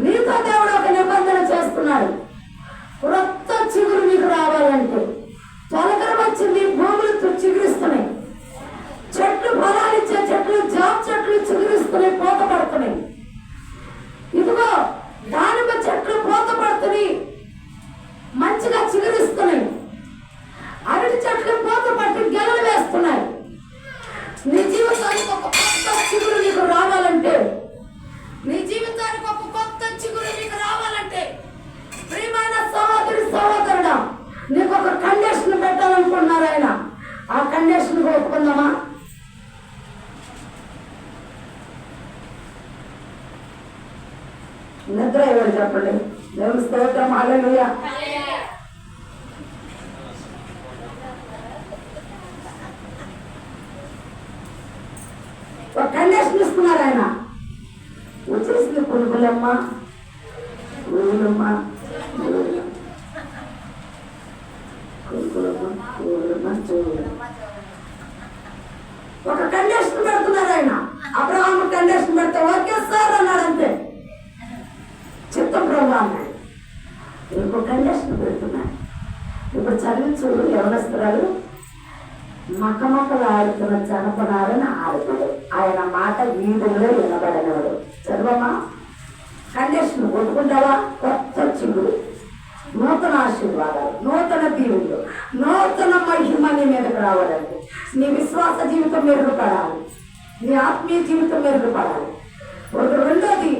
నీతో దేవుడు ఒక నిబంధన చేస్తున్నాడు. క్రొత్త చిగురు నీకు రావాలంటే తొలకరం వచ్చింది, భూములు చిగురిస్తున్నాయి, చెట్లు ఫలాలు ఇచ్చే చెట్లు, జాబ్ చెట్లు చిగురిస్తున్నాయి, పూత పడుతున్నాయి. ఇదిగో దానిమ్మ చెట్లు పూత పడుతున్నాయి, మంచిగా చిగురిస్తున్నాయి. అరటి చెట్లు పూత పట్టి గెలలు వేస్తున్నాయి. నీ జీవితానికి ఒక కొత్త చిగురు నీకు రావాలంటే, నీ జీవితానికి ఒక కొత్త చిగురు నీకు రావాలంటే ప్రియమైన సహోదరి, సహోదరుడా, నీకు ఒక కండిషన్ పెట్టాలనుకుంటున్నారు ఆయన. ఆ కండిషన్ ఒప్పుకుందామా? నిద్ర ఎవరు చెప్పండి. దేవుని స్తోత్రం. హల్లెలూయా. ఒక కండిషన్ ఇస్తున్నారు ఆయన. వచ్చేసింది పురుగులమ్మ, పురుగులమ్మ, ఒక కండిషన్ పెడుతున్నారు ఆయన. అబ్రహాము కండిషన్ పెడితే ఓకే సార్ అన్నాడు, అంతే. చిత్తం ప్రభు అన్నాడు. ఇంకో కండిషన్ పెడుతున్నాడు. ఇప్పుడు చదివించు ఎవరిస్తారు, మకమకలాడుతున్న జనపనారని ఆడుతాడు. ఆయన మాట వీధుల్లో వినబడినవాడు. చదవమ్మా. కండిషన్ కొట్టుకుంటావా? కొత్త చిగురు, నూతన ఆశీర్వాదాలు, నూతన దీవులు, నూతన మహిమ నీ మీదకు రావాలండి. నీ విశ్వాస జీవితం మెరుగుపడాలి, నీ ఆత్మీయ జీవితం మెరుగుపడాలి. రెండోది,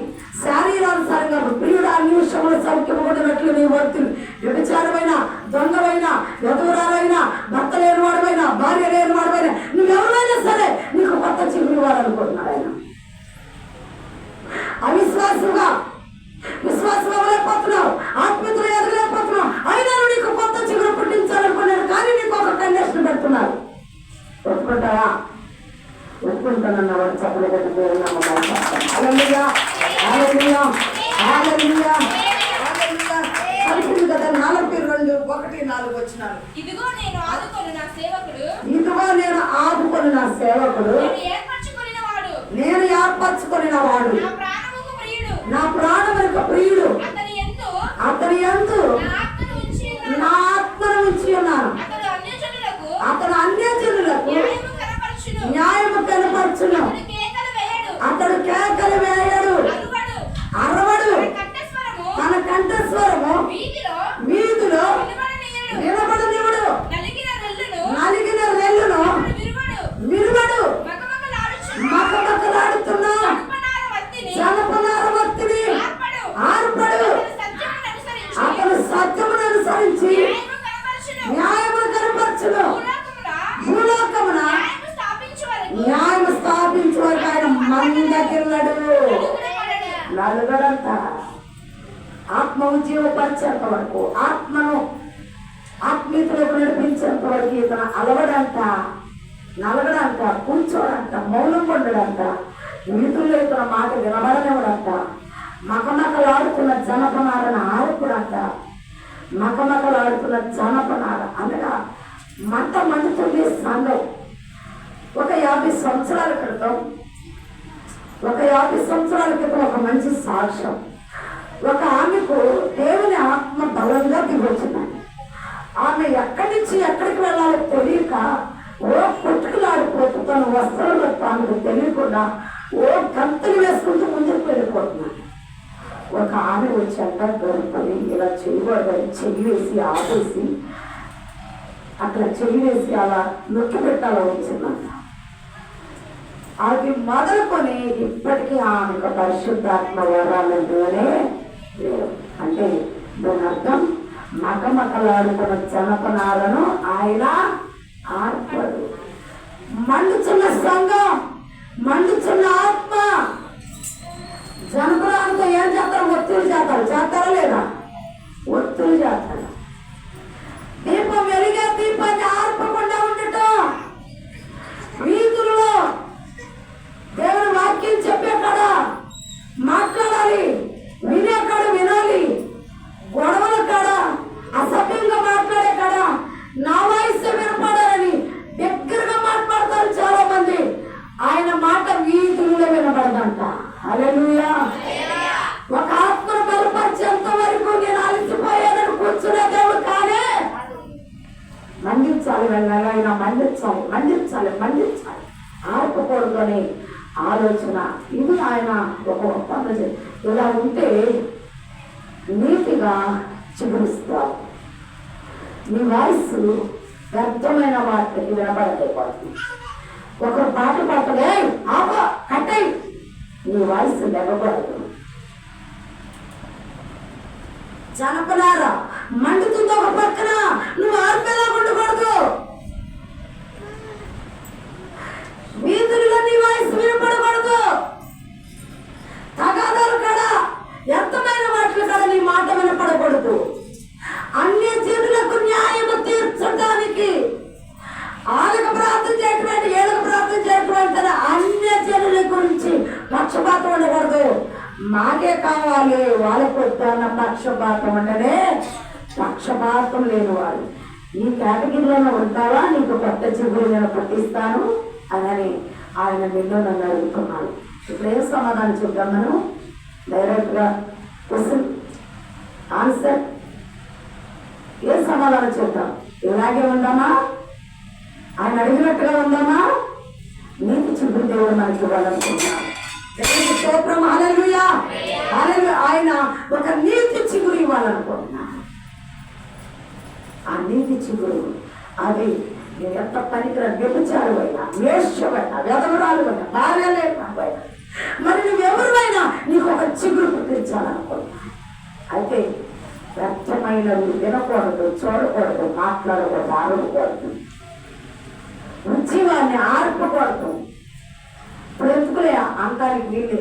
శారీరానుసారంగా ప్రియుడు అన్ని విషయంలో సౌఖ్యం కూడినట్లు నీ వర్తులు వ్యభిచారమైన, దొంగలైన, యదురాలైన, భర్త లేని వాడమైనా, భార్య లేని వాడమైనా, నువ్వెవరైనా సరే నీకు కొత్త చిగురు ఇవ్వాలనుకుంటున్నాడు ఆయన. అవిశ్వాసంగా విశ్వాసం అవ్వలేకపోతున్నావు, ఆత్మీయతలు ఎదగలేకపోతున్నావు, అయినా నీకు కొత్త చిగురు పుట్టించాలనుకున్నాడు. కానీ నీకు ఒక కండిషన్ పెడుతున్నారు. ఒప్పుకుంటావా? ఒప్పుకుంటానన్నవాడు చెప్పలేదంటే పేరు నమ్మకం. హల్లెలూయా, హల్లెలూయా, హల్లెలూయా, హల్లెలూయా. కలిసింది కదా 4:2-1-4 వచనాలు. ఇదిగో నేను ఆదుకొను నా సేవకుడు, ఇదిగో నేను ఆదుకొని నా సేవకుడు, నేను ఏర్పరచుకొనిన వాడు, నా ప్రాణములకు ప్రియుడు, అతని యందు నా ఆత్మను ఉంచి ఉన్నాను. అతడు అన్యజనులకు న్యాయము కనపరచును. అతడు కేకలు వేయడు, అరవడు, తన కంఠస్వరము వీధిలో వినబడనివ్వడు, నలిగిన రెల్లును విరువడు. మకమకలాడుతున్నా జనపనార వత్తిని ఆర్పడు. అతను సత్యమును అనుసరించి న్యాయమును కనపరచును. భూలోకమున న్యాయము స్థాపించే వరకు ఆయన మందకిల్లడు. నలుగడంతా ఆత్మ ఉజ్జీవపరిచేంత వరకు, ఆత్మను ఆత్మీయతలకు నడిపించేంత వరకు ఇతను అలవడంట, నలగడంట, కూర్చోడంట, మౌనం పొందడంట, వీధుల్లో ఇతన మాట వినబడనివ్వడంట. మకమకలాడుతున్న జనపనారని ఆడుకుడంట. మకమకలాడుతున్న జనపనార అనగా మంట మండుతుంది సంఘం. ఒక 50 సంవత్సరాల క్రితం, ఒక మంచి సాక్ష్యం. ఒక ఆమెకు దేవుని ఆత్మ బలంగా దిగొచ్చిందండి. ఆమె ఎక్కడి నుంచి ఎక్కడికి వెళ్ళాలో తెలియక ఓ పుట్టుకులాడిపోతూ తన వస్త్రంలో తాను తెలియకుండా ఓ గంతులు వేసుకుంటూ ముందుకు వెళ్ళిపోతున్నాడు. ఒక ఆమె వచ్చి అంట గడుపుని ఇలా చేయకూడదని చెయ్యి వేసి ఆపేసి అక్కడ చెయ్యి వేసి అలా నొక్కి పెట్టాలో వచ్చిందంట. అది మొదలుకొని ఇప్పటికీ ఆమెకు పరిశుద్ధాత్మ వరాలంటూనే లేవు. అంటే దాని అర్థం మకమకలాడుకున్న జనపనాలను ఆయన ఆర్పడు. మండుచున్న సంఘం, మండుచున్న ఆత్మ. జనపనాలతో ఏం చేస్తారు? ఒత్తులు చేస్తారా లేదా? ఒత్తులు చేస్తారు. దీపం వెలిగే దీపాన్ని ఆర్పకుండా ఉండటం. వీధులలో దేవుని వాక్యం చెప్పే కాడ మాట్లాడాలి, వినే కాడ వినాలి, గొడవల కాడ అసభ్యంగా మాట్లాడే కాడ నా వాయిస్ వినపడాలని దగ్గరగా మాట్లాడతారు చాలా మంది. ఆయన మాట వీధుల్లో వినపడదంట. హల్లెలూయా. ఒక ఆత్మను బలపరిచేంత వరకు నేను అలసిపోయానని కూర్చునే దేవుడు కానే. మండించాలి, ఆయన మండించాలి, ఆర్పకూడదు అని ఆలోచన. ఇది ఆయన ఒక ఒప్పందం. ఇలా ఉంటే నీతిగా చిగురిస్తావు. నీ వాయిస్ వ్యర్థమైన వాటికి వినబడలేకపోతుంది. ఒకరు పాట పాడతాడే ఆపో కట్టయి, నీ వాయిస్ లేవకూడదు. జనపనారా మండుతుంది ఒక పక్కన, నువ్వు ఆర్పేలా ఉండకూడదు. వీధుల్లో నీ వాయిస్ వినపడకూడదు. తగాదాలు కాడ, వ్యర్థమైన వాటిలో కాడ నీ మాట వినపడకూడదు. అన్ని జనులకు న్యాయము తీర్చడానికి ఆలకు ప్రార్థన చేయటువంటి, ఏళ్ళకు ప్రార్థన చేయటువంటి అన్య జనుల గురించి పక్షపాతం ఉండకూడదు. మాకే కావాలి వాళ్ళకు వద్దన్న పక్షపాతం అంటేనే పక్షపాతం లేని వాళ్ళు. ఈ కేటగిరీలో ఉంటావా? నీకు కొత్త చిగురు నేను పుట్టిస్తాను అని ఆయన నిన్ను నన్ను అడుగుతున్నాను. ఇప్పుడు ఏం సమాధానం చూద్దాం? మనం డైరెక్ట్గా క్వశ్చన్ ఆన్సర్ ఏ సమాధానం చూద్దాం? ఇలాగే ఉందామా ఆయన అడిగినట్టుగా ఉందమ్మా, నీతి చిగురు దేవుడు మనకి ఇవ్వాలనుకుంటున్నాడు. దేవునికి స్తోత్రం. హల్లెలూయా, హల్లెలూయా. ఆయన ఒక నీతి చిగురు ఇవ్వాలనుకుంటున్నాడు. ఆ నీతి చిగురు అది నేను ఎంత పనికిరా వ్యభిచారు అయినా, వేశ్యమైనా, వ్యధమురాలు అయినా, భార్య లేకపోయినా, మరి నువ్వెవరివైనా నీకు ఒక చిగురు పుట్టించాలనుకుంటున్నా. అయితే వ్యర్థమైనవి వినకూడదు, చూడకూడదు, మాట్లాడకూడదు, ఆడకూడదు, జీవాన్ని ఆర్పకూడదు. ఇప్పుడు ఎందుకులే అంతానికి వీళ్ళు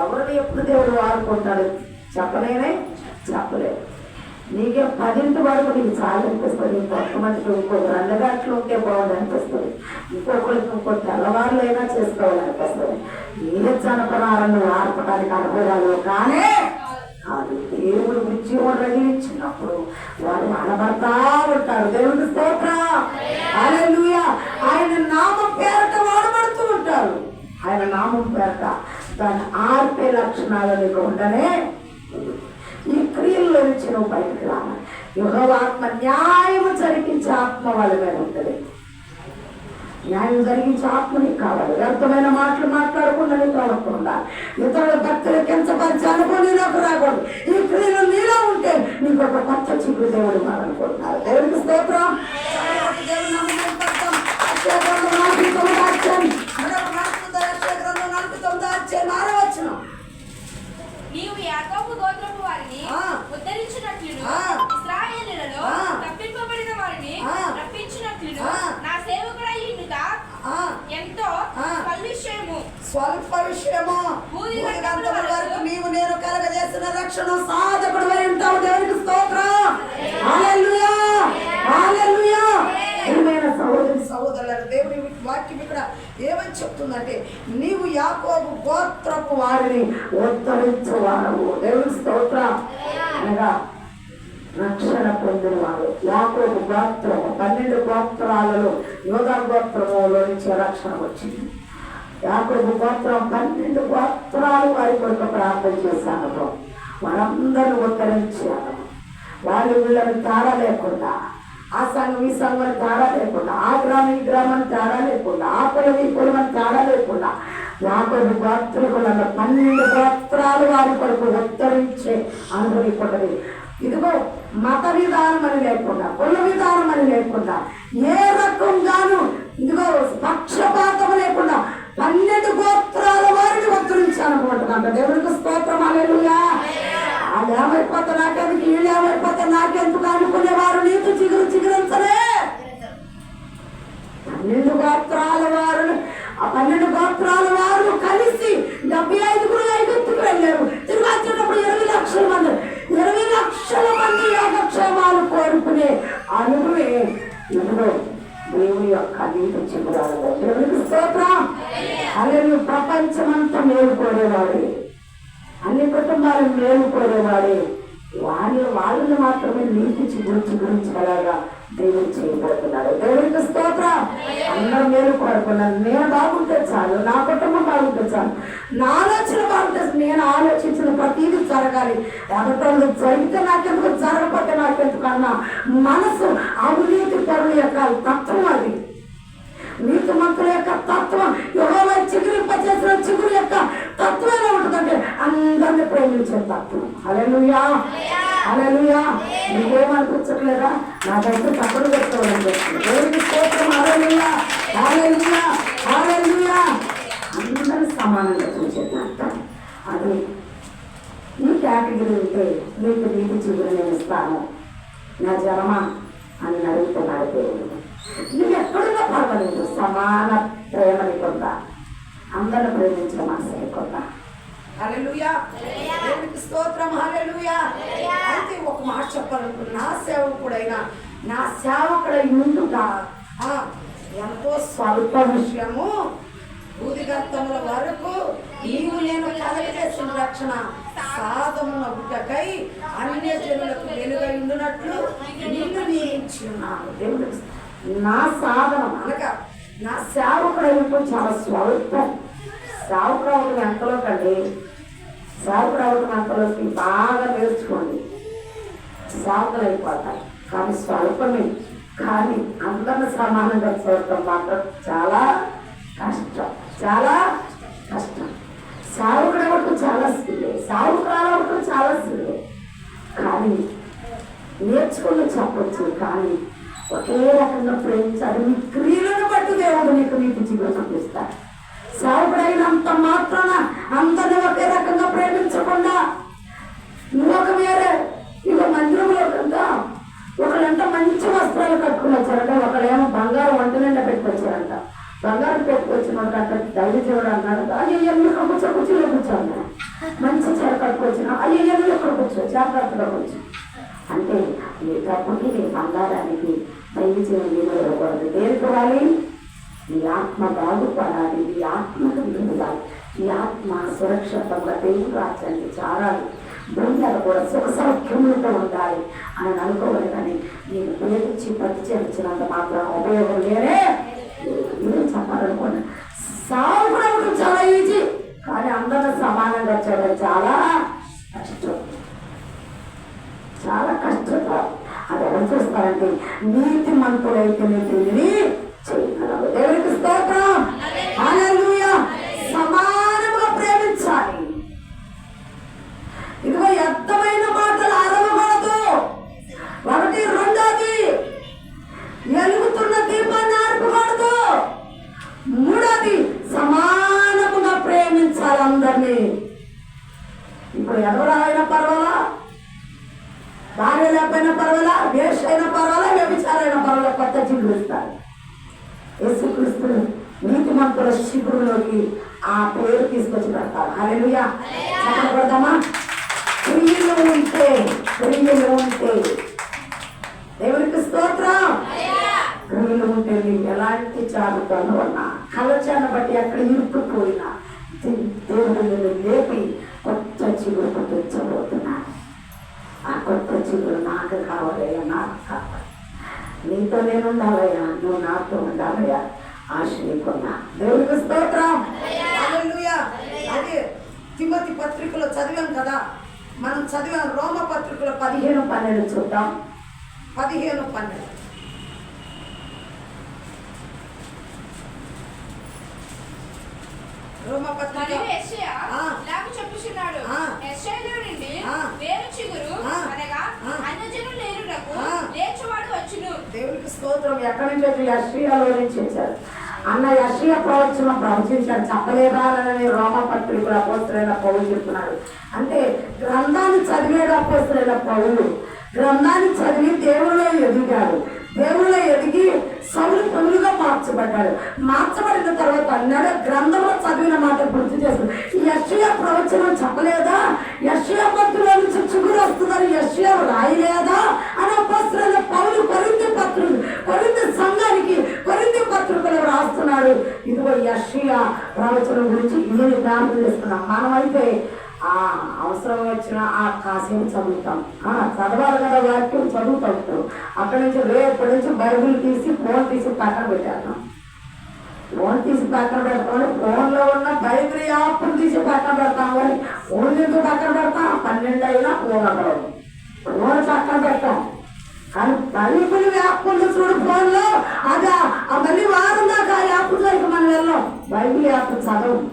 ఎవరిని ఎప్పుడు దేవుడు వాడుకుంటాడు చెప్పలేదు. నీకే 10 వరకు నీకు చాలా అనిపిస్తుంది. కొంతమందికి ఇంకొక 2 గంటలు ఉంటే బాగుంది అనిపిస్తుంది. ఇంకొకరికి ఇంకో తెల్లవారులైనా చేసుకోవాలనిపిస్తుంది. ఏ జనపనాలను ఆర్పడానికి అనుభవాలు కానీ అది దేవుడు ఉద్యోగం రగిలించినప్పుడు వారు అనబడతా ఉంటారు. దేవుడికి స్తోత్రం. హల్లెలూయా. ఆయన నామం పేరట వాడబడుతూ ఉంటారు. ఆయన నామం పేరట దాని ఆర్పే లక్షణాలు నీకు ఉండనే ఈ క్రియల్లో నుంచి నువ్వు బయటకు రావాలి. యెహోవాత్మ న్యాయము జరిగించే ఆత్మ వాళ్ళ మీద ఉంటుంది. న్యాయం జరిగించే ఆత్మ నీకు కావాలి. వ్యర్థమైన మాటలు మాట్లాడకుండా నీకు అవ్వకుండా, ఇతరుల భక్తులు కించపరిచి అనుకుని నీకు రాకూడదు. ఈ క్రియలు నీలో ఉంటే నీకు ఒక కొత్త చిగురు దేవుడు మారనుకుంటున్నారు. దేవుడికి స్తోత్రం. నీవు యాకోబు గోత్రపు వారిని ఉద్ధరించినట్లును, ఇశ్రాయేలులలో తప్పింపబడిన వారిని రప్పించినట్లును నా సేవకుడయ్యుండుట ఎంతో స్వల్ప విషయము. భూదిగంతముల వరకు నీవు నేను కలగజేసిన రక్షణ సాధకుడు అయి ఉంటావు. దేవునికి స్తోత్రం. హల్లెలూయా, హల్లెలూయా. సహోదరులారా, దేవుని వాక్యం ఇక్కడ ఏమని చెప్తుందంటే, నీవు యాకోబు గోత్రపు వారిని ఉద్ధరించువాడు. దేవుని స్తోత్రం. అనగా రక్షణ పొందిన వారు. యాకోబు గోత్రము 12 గోత్రాలలో యోధా గోత్రములో నుంచి రక్షణ వచ్చింది. యాకోబు గోత్రం 12 గోత్రాలు వారి కొరకు ప్రార్థన చేశాను. వారందరూ ఉద్ధరించారు. వాళ్ళు వీళ్ళని తేడా లేకుండా, ఆ సంఘం ఈ సంఘం తేడా లేకుండా, ఆ గ్రామం ఈ గ్రామం తేడా లేకుండా, ఆ కులం ఈ కులం తేడా లేకుండా యాకోబు గోత్రకులను 12 గోత్రాలు వారి కొరకు ఉద్ధరించే అనుభవింపడది. ఇదిగో మత విధానం అని లేకుండా, కుల విధానం అని లేకుండా, ఏ రకంగాను ఇదిగో పక్షపాతం లేకుండా 12 గోత్రాల వారిని ఉద్ధరించాలనుకుంటున్నాను. దేవుడికి స్తోత్రం. హల్లెలూయా. వాళ్ళు ఏమైపోతే నాకెందుకు, వీళ్ళు ఏమైపోతే నాకెందుకు అనుకునేవారు నీకు చిగురించలే. 12 గోత్రాల వారు, ఆ 12 గోత్రాల వారు కలిసి 75 ఐగుప్తుకు వెళ్ళారు. తిరిగి వచ్చేటప్పుడు 20 లక్షల మంది, 20 లక్షల మంది యోగక్షేమాలు కోరుకునే అనుభవే ఇదిగో దేవుని యొక్క నీతి చిగురాలు. దేవునికి స్తోత్రం. అలాగే ప్రపంచమంతా మేలుకోరేవాడే, అన్ని కుటుంబాలను మేలుకోరేవాడే, వాళ్ళని మాత్రమే నీతి చిగురించగలగా దేవుడు చేయబోతున్నాడు. దేవుడికి స్తోత్రం. అందరూ మేలు కోరుకున్నాను. నేను బాగుంటే చాలు, నా కుటుంబం బాగుంటే చాలు, నా ఆలోచన బాగుంటే, నేను ఆలోచించిన ప్రతిదీ జరగాలి. ఎవరితో జరిగితే నాకెందుకు, జరగకపోతే నాకెందుకు అన్న మనసు అవినీతి పరుల యొక్క తత్వం. అది నీతిమంతుల యొక్క తత్వం. యెహోవా చిగురింపచేసిన చిగురు యొక్క తత్వం ఎలా ఉంటుందంటే అందరినీ ప్రేమించే తత్వం. హల్లెలూయా, హల్లెలూయా. నీకేమనిపించట్లేదా? నా దగ్గర తప్పుడు పెట్టుకోవాలని దేవుడికి స్తోత్రం. హల్లెలూయా, హల్లెలూయా, హల్లెలూయా. అందరూ సమానంగా చూసేదంట. అది ఈ కేటగిరీ ఉంటే నీకు నీటి చిగురు నేను ఇస్తాను నా జనమా అని అడుగుతున్నాడు దేవుడు. నువ్వు ఎక్కడున్నా పర్వాలేదు, సమాన ప్రేమని కొందా, అందరూ ప్రేమించిన మనసుని కొందా. హల్లెలూయా, దేవునికి స్తోత్రం. హల్లెలూయా. అయితే ఒక మాట చెప్పాలనుకున్నా, నా సేవకుడై ఉండుట ఎంతో స్వల్ప విషయము. భూదిగంతముల వరకు నీవు నేను కలగజేసిన రక్షణ సాధమున గుట్టకై అన్య జనులకు వెలుగై ఉండునట్లు నిన్ను నియమించి ఉన్నాను. దేవుడు నా సాధనం అనగా నా సేవకుడు చాలా స్వల్పం. సేవకుడు అవడం ఎంతలో కండి, సేవకుడు అవడం ఎంతలోకి బాగా నేర్చుకోండి, సేవకులు అయిపోతాయి. కానీ స్వల్పమే. కానీ అందరిని సమానంగా చూడటం మాత్రం చాలా కష్టం, చాలా కష్టం. సావుకుడు అవ్వటం చాలా సులువే, సావుకురాలు అవ్వటం చాలా సులువే. కానీ నేర్చుకుని చెప్పచ్చు, కానీ ఒకే రకంగా ప్రేమించాలి. నీ క్రియలను బట్టి దేవుడు నీకు నీకు జీవితం చూపిస్తాడు. సావుకుడైనంత మాత్రాన అందరినీ ఒకే రకంగా ప్రేమించకుండా నువ్వు ఒక వేరే ఇక మందిరంలో కదా ఒకళ్ళంతా మంచి వస్త్రాలు కట్టుకుని వచ్చారంట, ఒకళ్ళేమో బంగారం వంట నిండా పెట్టుకొచ్చారంట. బంగారం పెట్టుకొచ్చిన వాళ్ళకంట దైవజీవుడు అన్నాడు, అయ్యో ఎక్కడ కూర్చో కూర్చోలో కూర్చోన్నా మంచి చీర కట్టుకొచ్చిన, అయ్యో ఎక్కడ కూర్చో జాగ్రత్తగా కూర్చో అంటే నీ డబ్బుకి నీ బంగారానికి దైవజీవుడు విలువ ఇవ్వకూడదు. దేనికోవాలి? నీ ఆత్మ బాగుపడాలి, నీ ఆత్మకు విలువాలి, నీ ఆత్మ సురక్షితంగా దేవుడు రాజ్యానికి చారాలి, భూమిలో కూడా సుఖ సౌఖ్యములతో ఉండాలి అని అనుకోవాలి. కానీ నేను ప్రేమించి పత్తి చేయించినంత మాత్రం ఉపయోగం లేనే ఇది చెప్పాలనుకోండి. సాగు కూడా చాలా ఈజీ, కానీ అందరూ సమానంగా చేయడం చాలా కష్టం, చాలా కష్టంగా. అది ఎవరు చూస్తారంటే నీతి మంతులైతే నీతిని చేయగలరు. దేవునికి స్తోత్రం, హల్లెలూయా. సమానంగా ప్రేమించాలి. ఇదిగో వ్యర్థమైన మాటలు అరవకూడదు. ఒకటి. రెండోది ఎలుగుతున్న దీపాన్ని ఆర్పకూడదు. మూడోది సమానముగా ప్రేమించాలి అందరినీ. ఇప్పుడు ఎవరైనా పర్వాలా, భార్య లేకపోయినా పర్వాలా, వేష అయినా పర్వాలా, వ్యభిచారైనా పర్వాలా, కొత్త చిగురు ఇస్తారు. యేసుక్రీస్తు నీతిమంతుల శిబిరంలోకి ఆ పేరు తీసుకొచ్చి పెడతారు. హల్లెలూయా. చెప్పబడదామా? క్రియలు ఉంటే దేవునికి స్తోత్రం. క్రియలు ఉంటే నీకు ఎలాంటి జాబితాను ఉన్నా, కలచాన్ని బట్టి అక్కడ ఇరుక్కుపోయినా దేవుడు లేపి కొత్త చిగురు పుట్టించబోతున్నాను. ఆ కొత్త చిగురు నాకు కావాలయ్యా, నాకు కావాలి. నీతో నేను ఉండాలయ్యా, నువ్వు నాతో ఉండాలయ్యా, ఆశ నీకున్నా. దేవునికి స్తోత్రం, హల్లెలూయా. అదే తిమోతి పత్రికలో చదివాం కదా, మనం చదివాం. రోమ పత్రికలో 15:12 చూద్దాం. 15:12 రోమ పత్రిక. చెప్పుచున్నాడు, యెషయాలో నుండి వేరు చిగురు అనగా అన్యజనులు లేరునకు లేచువాడు వచ్చును. దేవునికి స్తోత్రం. ఎక్కడి నుంచి? యెషయాలో నుంచి వచ్చారు. అన్న యెషయా ప్రవచనం ప్రవచించాడు. చెప్పలేదాలని రోమ పత్రికల అపోస్తలుడైన పౌలు చెప్తున్నాడు. అంటే గ్రంథాన్ని చదివేడు అపోస్తలుడైన పౌలు గ్రంథాన్ని చదివి దేవుళ్ళో ఎదిగాడు. దేవుళ్ళో ఎదిగి సౌలు పౌలుగా మార్చబడ్డాడు. మార్చబడిన తర్వాత అన్నాడు, గ్రంథంలో చదివిన మాట గుర్తు చేస్తుంది. యెషయా ప్రవచనం చెప్పలేదా? యెషయా పత్రికలో నుంచి చిగురు వస్తుందని యెషయా రాయలేదా అని అపోస్తలుడైన పౌలు కొరింథీ సంఘానికి కొరింథీ పత్రికలో రాస్తున్నాడు. ఇదిగో యెషయా ప్రవచనం గురించి నేను జ్ఞాపకం చేస్తున్నాం. మనమైతే అవసరం వచ్చిన కాసేపు చదువుతాం, చదవాలి కదా, వాక్యం చదువుతాం. అక్కడి నుంచి రేపటి నుంచి బైబిల్ తీసి ఫోన్ తీసి పక్కన పెట్టేస్తాం. ఫోన్ తీసి పక్కన పెడతామని ఫోన్లో ఉన్న బైబిల్ యాప్ను తీసి పక్కన పెడతాం. కానీ ఫోన్ ఎందుకు పక్కన పెడతాం? 12 అయినా ఫోన్ అవ్వడం, ఫోన్ పక్కన పెడతాం. కానీ బైబిల్ యాప్ ఉంది చూడు ఫోన్లో, అది మళ్ళీ వారం దాకా ఆ యాప్ దగ్గరికి మనం వెళ్ళాం. బైబిల్ యాప్ చదవం,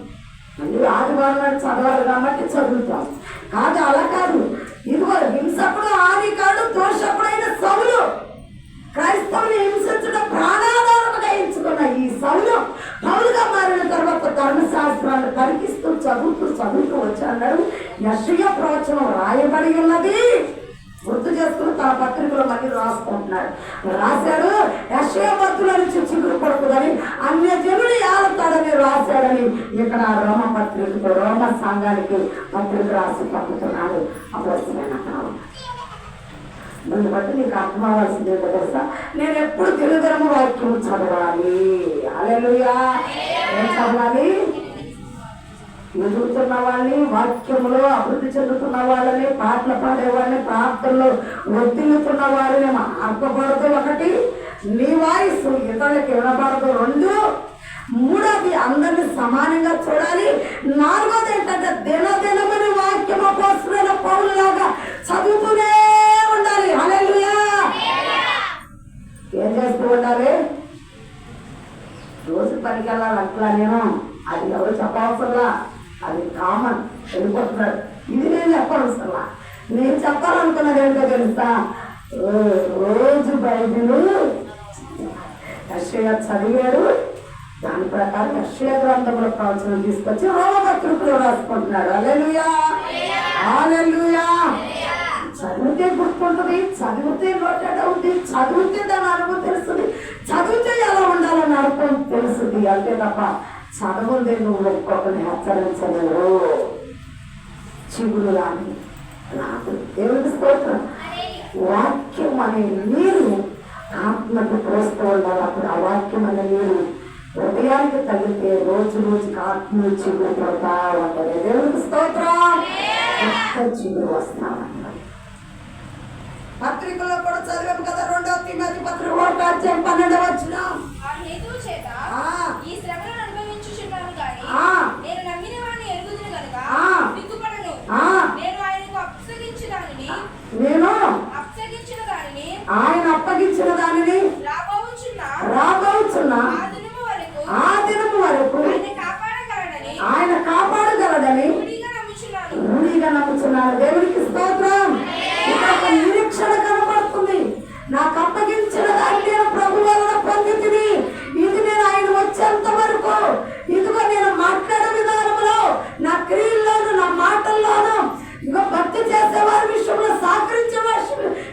మళ్ళీ ఆదివారం నాడు చదవాలి కాబట్టి చదువుతాం. కాదు, అలా కాదు. ఇదిగో హింసకుడు, ఆదికాడు, దోషకుడైన సౌలు క్రైస్తవుని హింసించడం ప్రాణాధారముగా ఎంచుకున్న ఈ సౌలు పౌలుగా మారిన తర్వాత ధర్మశాస్త్రాన్ని పరికిస్తూ చదువుతూ వచ్చాడు. యెషయా ప్రవచనం రాయబడి ఉన్నది గుర్తు చేసుకుని తన పత్రికలో మళ్ళీ రాసుకుంటున్నాడు. రాశాడు, యెషయా పత్రికల నుంచి చిగురు పడుతుందని, అన్యజనులు ఏలుతాడని రాశాడని ఇక్కడ రోమ సంఘానికి పత్రిక రాసి పంపుతున్నాడు. అపోస్తలుడైన పౌలు. దీన్ని బట్టి నీకు అర్థం అవ్వాల్సింది ఏంటో తెలుసా? నేను ఎప్పుడు తెలుగుదరము వాక్యం చదవాలి. హల్లెలూయా. ఏం చదవాలి? ఎదుగుతున్న వాళ్ళని, వాక్యములో అభివృద్ధి చెందుతున్న వాళ్ళని, పాటలు పాడేవాళ్ళని, ప్రార్థనలో వర్ధిల్లుతున్న వాళ్ళని ఆర్పబడదు. ఒకటి, నీ వాయిస్ ఇతరులకు వినబడదు. 2, మూడోది అందరినీ సమానంగా చూడాలి. 4వది ఏంటంటే దినదినమని వాక్యము అపోస్తలుడైన పౌలులాగా చదువుతూనే ఉండాలి. హల్లెలూయా. ఏం చేస్తూ ఉండాలి. రోజు పనికి వెళ్ళాలి అట్లా నేను, అది ఎవరు చెప్పవసరలా, అది కామన్ వెళ్ళిపోతున్నాడు. ఇది నేను చెప్పవసరలా. నేను చెప్పాలనుకున్నది ఏంటో తెలుసా, రోజు బైబిలు యెషయా చదివాడు, దాని ప్రకారం యెషయా గ్రంథంలో ప్రవచనం తీసుకొచ్చి రోమపత్రికలో రాసుకుంటున్నాడు. హల్లెలూయా, హల్లెలూయా. చదివితే గుర్తుంటుంది, చదివితే నోటెడ్ అవుతుంది, చదివితే దాని అనుభవం తెలుస్తుంది, చదివితే ఎలా ఉండాలని అనుభవం తెలుస్తుంది. అంతే తప్ప చదవుందే నువ్వు ఒక్కొక్కరిని హెచ్చరించలేవు. చిగురు రాని నాకు దేవుడికి స్తోత్రం. వాక్యం అనే నీరు ఆత్మకు పోస్తూ ఉండాలి. అప్పుడు ఆ వాక్యం అనే నీరు హృదయానికి తగిలితే రోజు రోజుకి ఆత్మ చిగురు పడతా ఉంటుంది. దేవుడికి స్తోత్రం. చిగురు వస్తామన్నారు. పత్రికలో కూడా చదివాము కదా, 2వ తిమోతి పత్రిక 1:12 ఆ హేతువు చేత ఈ శ్రమలను అనుభవించుచున్నాను గాని నేను నమ్మిన వాడిని ఎరుగుదును గనుక సిగ్గుపడను. నేను ఆయనకు అప్పగించిన దానిని ఆయన అప్పగించిన దానిని రాబోచున్న ఆ దినము వరకు ఆయన కాపాడగలడని రూఢిగా నమ్ముచున్నాను. దేవునికి స్తోత్రం. ఇక్కడ ఒక నిరీక్షణ కనపడుతుంది. నాకు అప్పగించిన దాన్ని నేను ప్రభు వలన పొందితిని. ఇది నేను ఆయన వచ్చేంత వరకు, ఇదిగో నేను మాట్లాడే విధానంలో, నా క్రియల్లోను, నా మాటల్లోనూ, ఇదిగో భక్తి చేసేవారి విషయంలో, సహకరించే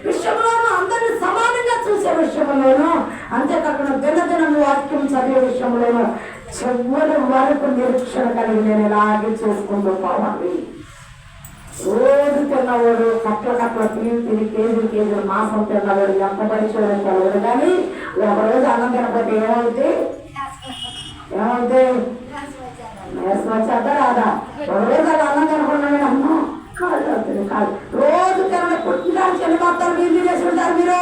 విషయంలోనూ, అందరినీ సమానంగా చూసే విషయంలోనూ, అంతేకాకుండా దినదినము వాక్యం చదివే విషయంలోనూ చివరి వరకు నిరీక్షణ కలిగి నేను ఇలాగే చేసుకుంటూ పోవాలి. రోజు తిన్నవాడు కట్ల తిని కేజీలు మాసం తిన్నవాడు ఎంత పరిచయం తెలవడు. కానీ ఒకరోజు అన్నం తినకపోతే ఏమవుతుంది వచ్చేద్దా రాదా? ఒకరోజు అది అన్నం తినకుండా అమ్మో కాళ్ళు అవుతుంది కాదు. రోజు తిన పుట్టినడానికి ఎన్ని మొత్తాలు బిల్లు చేసి ఉంటారు మీరు?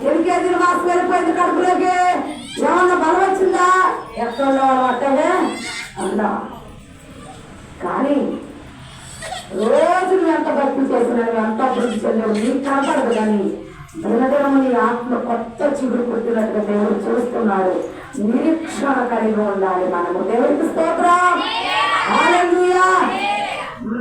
8 కేజీలు మాసం వెళ్ళిపోయింది కడుపులోకి. ఏమన్నా బలం వచ్చిందా? ఎక్కడ ఉండేవాళ్ళు అట్టనే అందా. కానీ రోజు నువ్వు ఎంత భక్తి చేసినావు, ఎంత అభివృద్ధి చెందావు నీకు కనపడదు. కానీ దినదినము నీ ఆత్మ కొత్త చిగురు పుట్టినట్టుగా దేవుడు చూస్తున్నాడు. నిరీక్షణ కలిగి ఉండాలి మనము. దేవుడికి స్తోత్రం. హల్లెలూయా.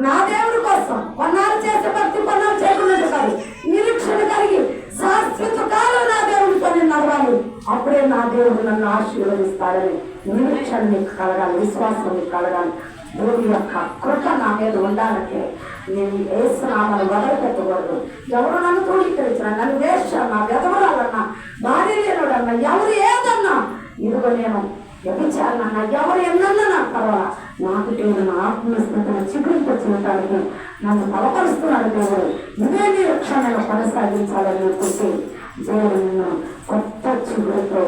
నా దేవుడి కోసం కొన్నాళ్ళు చేసే భక్తి కొన్నాళ్ళు చేయకున్నట్టు కాదు, నిరీక్షణ కలిగి శాశ్వత కాలం నా దేవుడితో నేను నడవాలి. అప్పుడే నా దేవుడు నన్ను ఆశీర్వదిస్తాడని నిరీక్షణ నీకు కలగాలి, విశ్వాసం నీకు కలగాలి. దేవుడి యొక్క కృప నా మీద ఉండాలంటే నేను యేసునామమును వదిలిపెట్టకూడదు. ఎవరు నన్ను తోడీకరించినా, నన్ను వేషన్నా, వెదవరాలన్నా, భార్య లేనుడన్నా, ఎవరు ఏదన్నా, ఇదిగో నేను వ్యభిచారన్నా, ఎవరు ఎన్నన్నా నాకు పర్వాలా, నాకు దేవుడు నా ఆత్మస్థితిని చిగురింపచేయడానికి నన్ను బలపరుస్తున్నాడు. దేవుడు ఇదే నిరీక్షణ నేను కొనసాగించాలని అనుకుంటే దేవుడు నిన్ను కొత్త చిగురుతో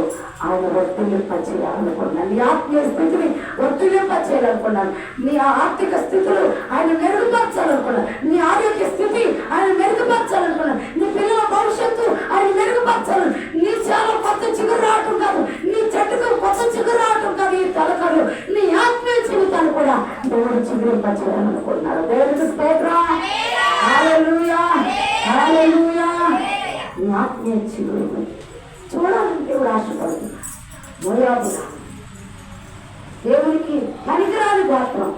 ఆయన వర్తిలింపచేయాలనుకున్నాను. నీ ఆత్మీయ స్థితిని వర్తిలింపచేయాలనుకున్నాను. నీ ఆర్థిక స్థితులు ఆయన మెరుగుపరచాలనుకున్నాను. నీ ఆరోగ్య స్థితి ఆయన మెరుగుపరచాలనుకున్నాను. నీ పిల్లల భవిష్యత్తు ఆయన మెరుగుపరచాలను. నీ చాలా కొత్త చిగురు రావటం కాదు, నీ చెట్టుకు కొత్త చిగురు రావటం కాదు, ఈ తలకలు నీ ఆత్మీయ జీవితాన్ని కూడా దేవుడు చిగురింపచేయాలనుకున్నాడు. దేవుడికి స్తోత్రం. హల్లెలూయా, హల్లెలూయా. నీ ఆత్మీయ చిగురు చూడాలని దేవుడు ఆశపడుతున్నాడు. దేవునికి పనికిరాని గాత్రం,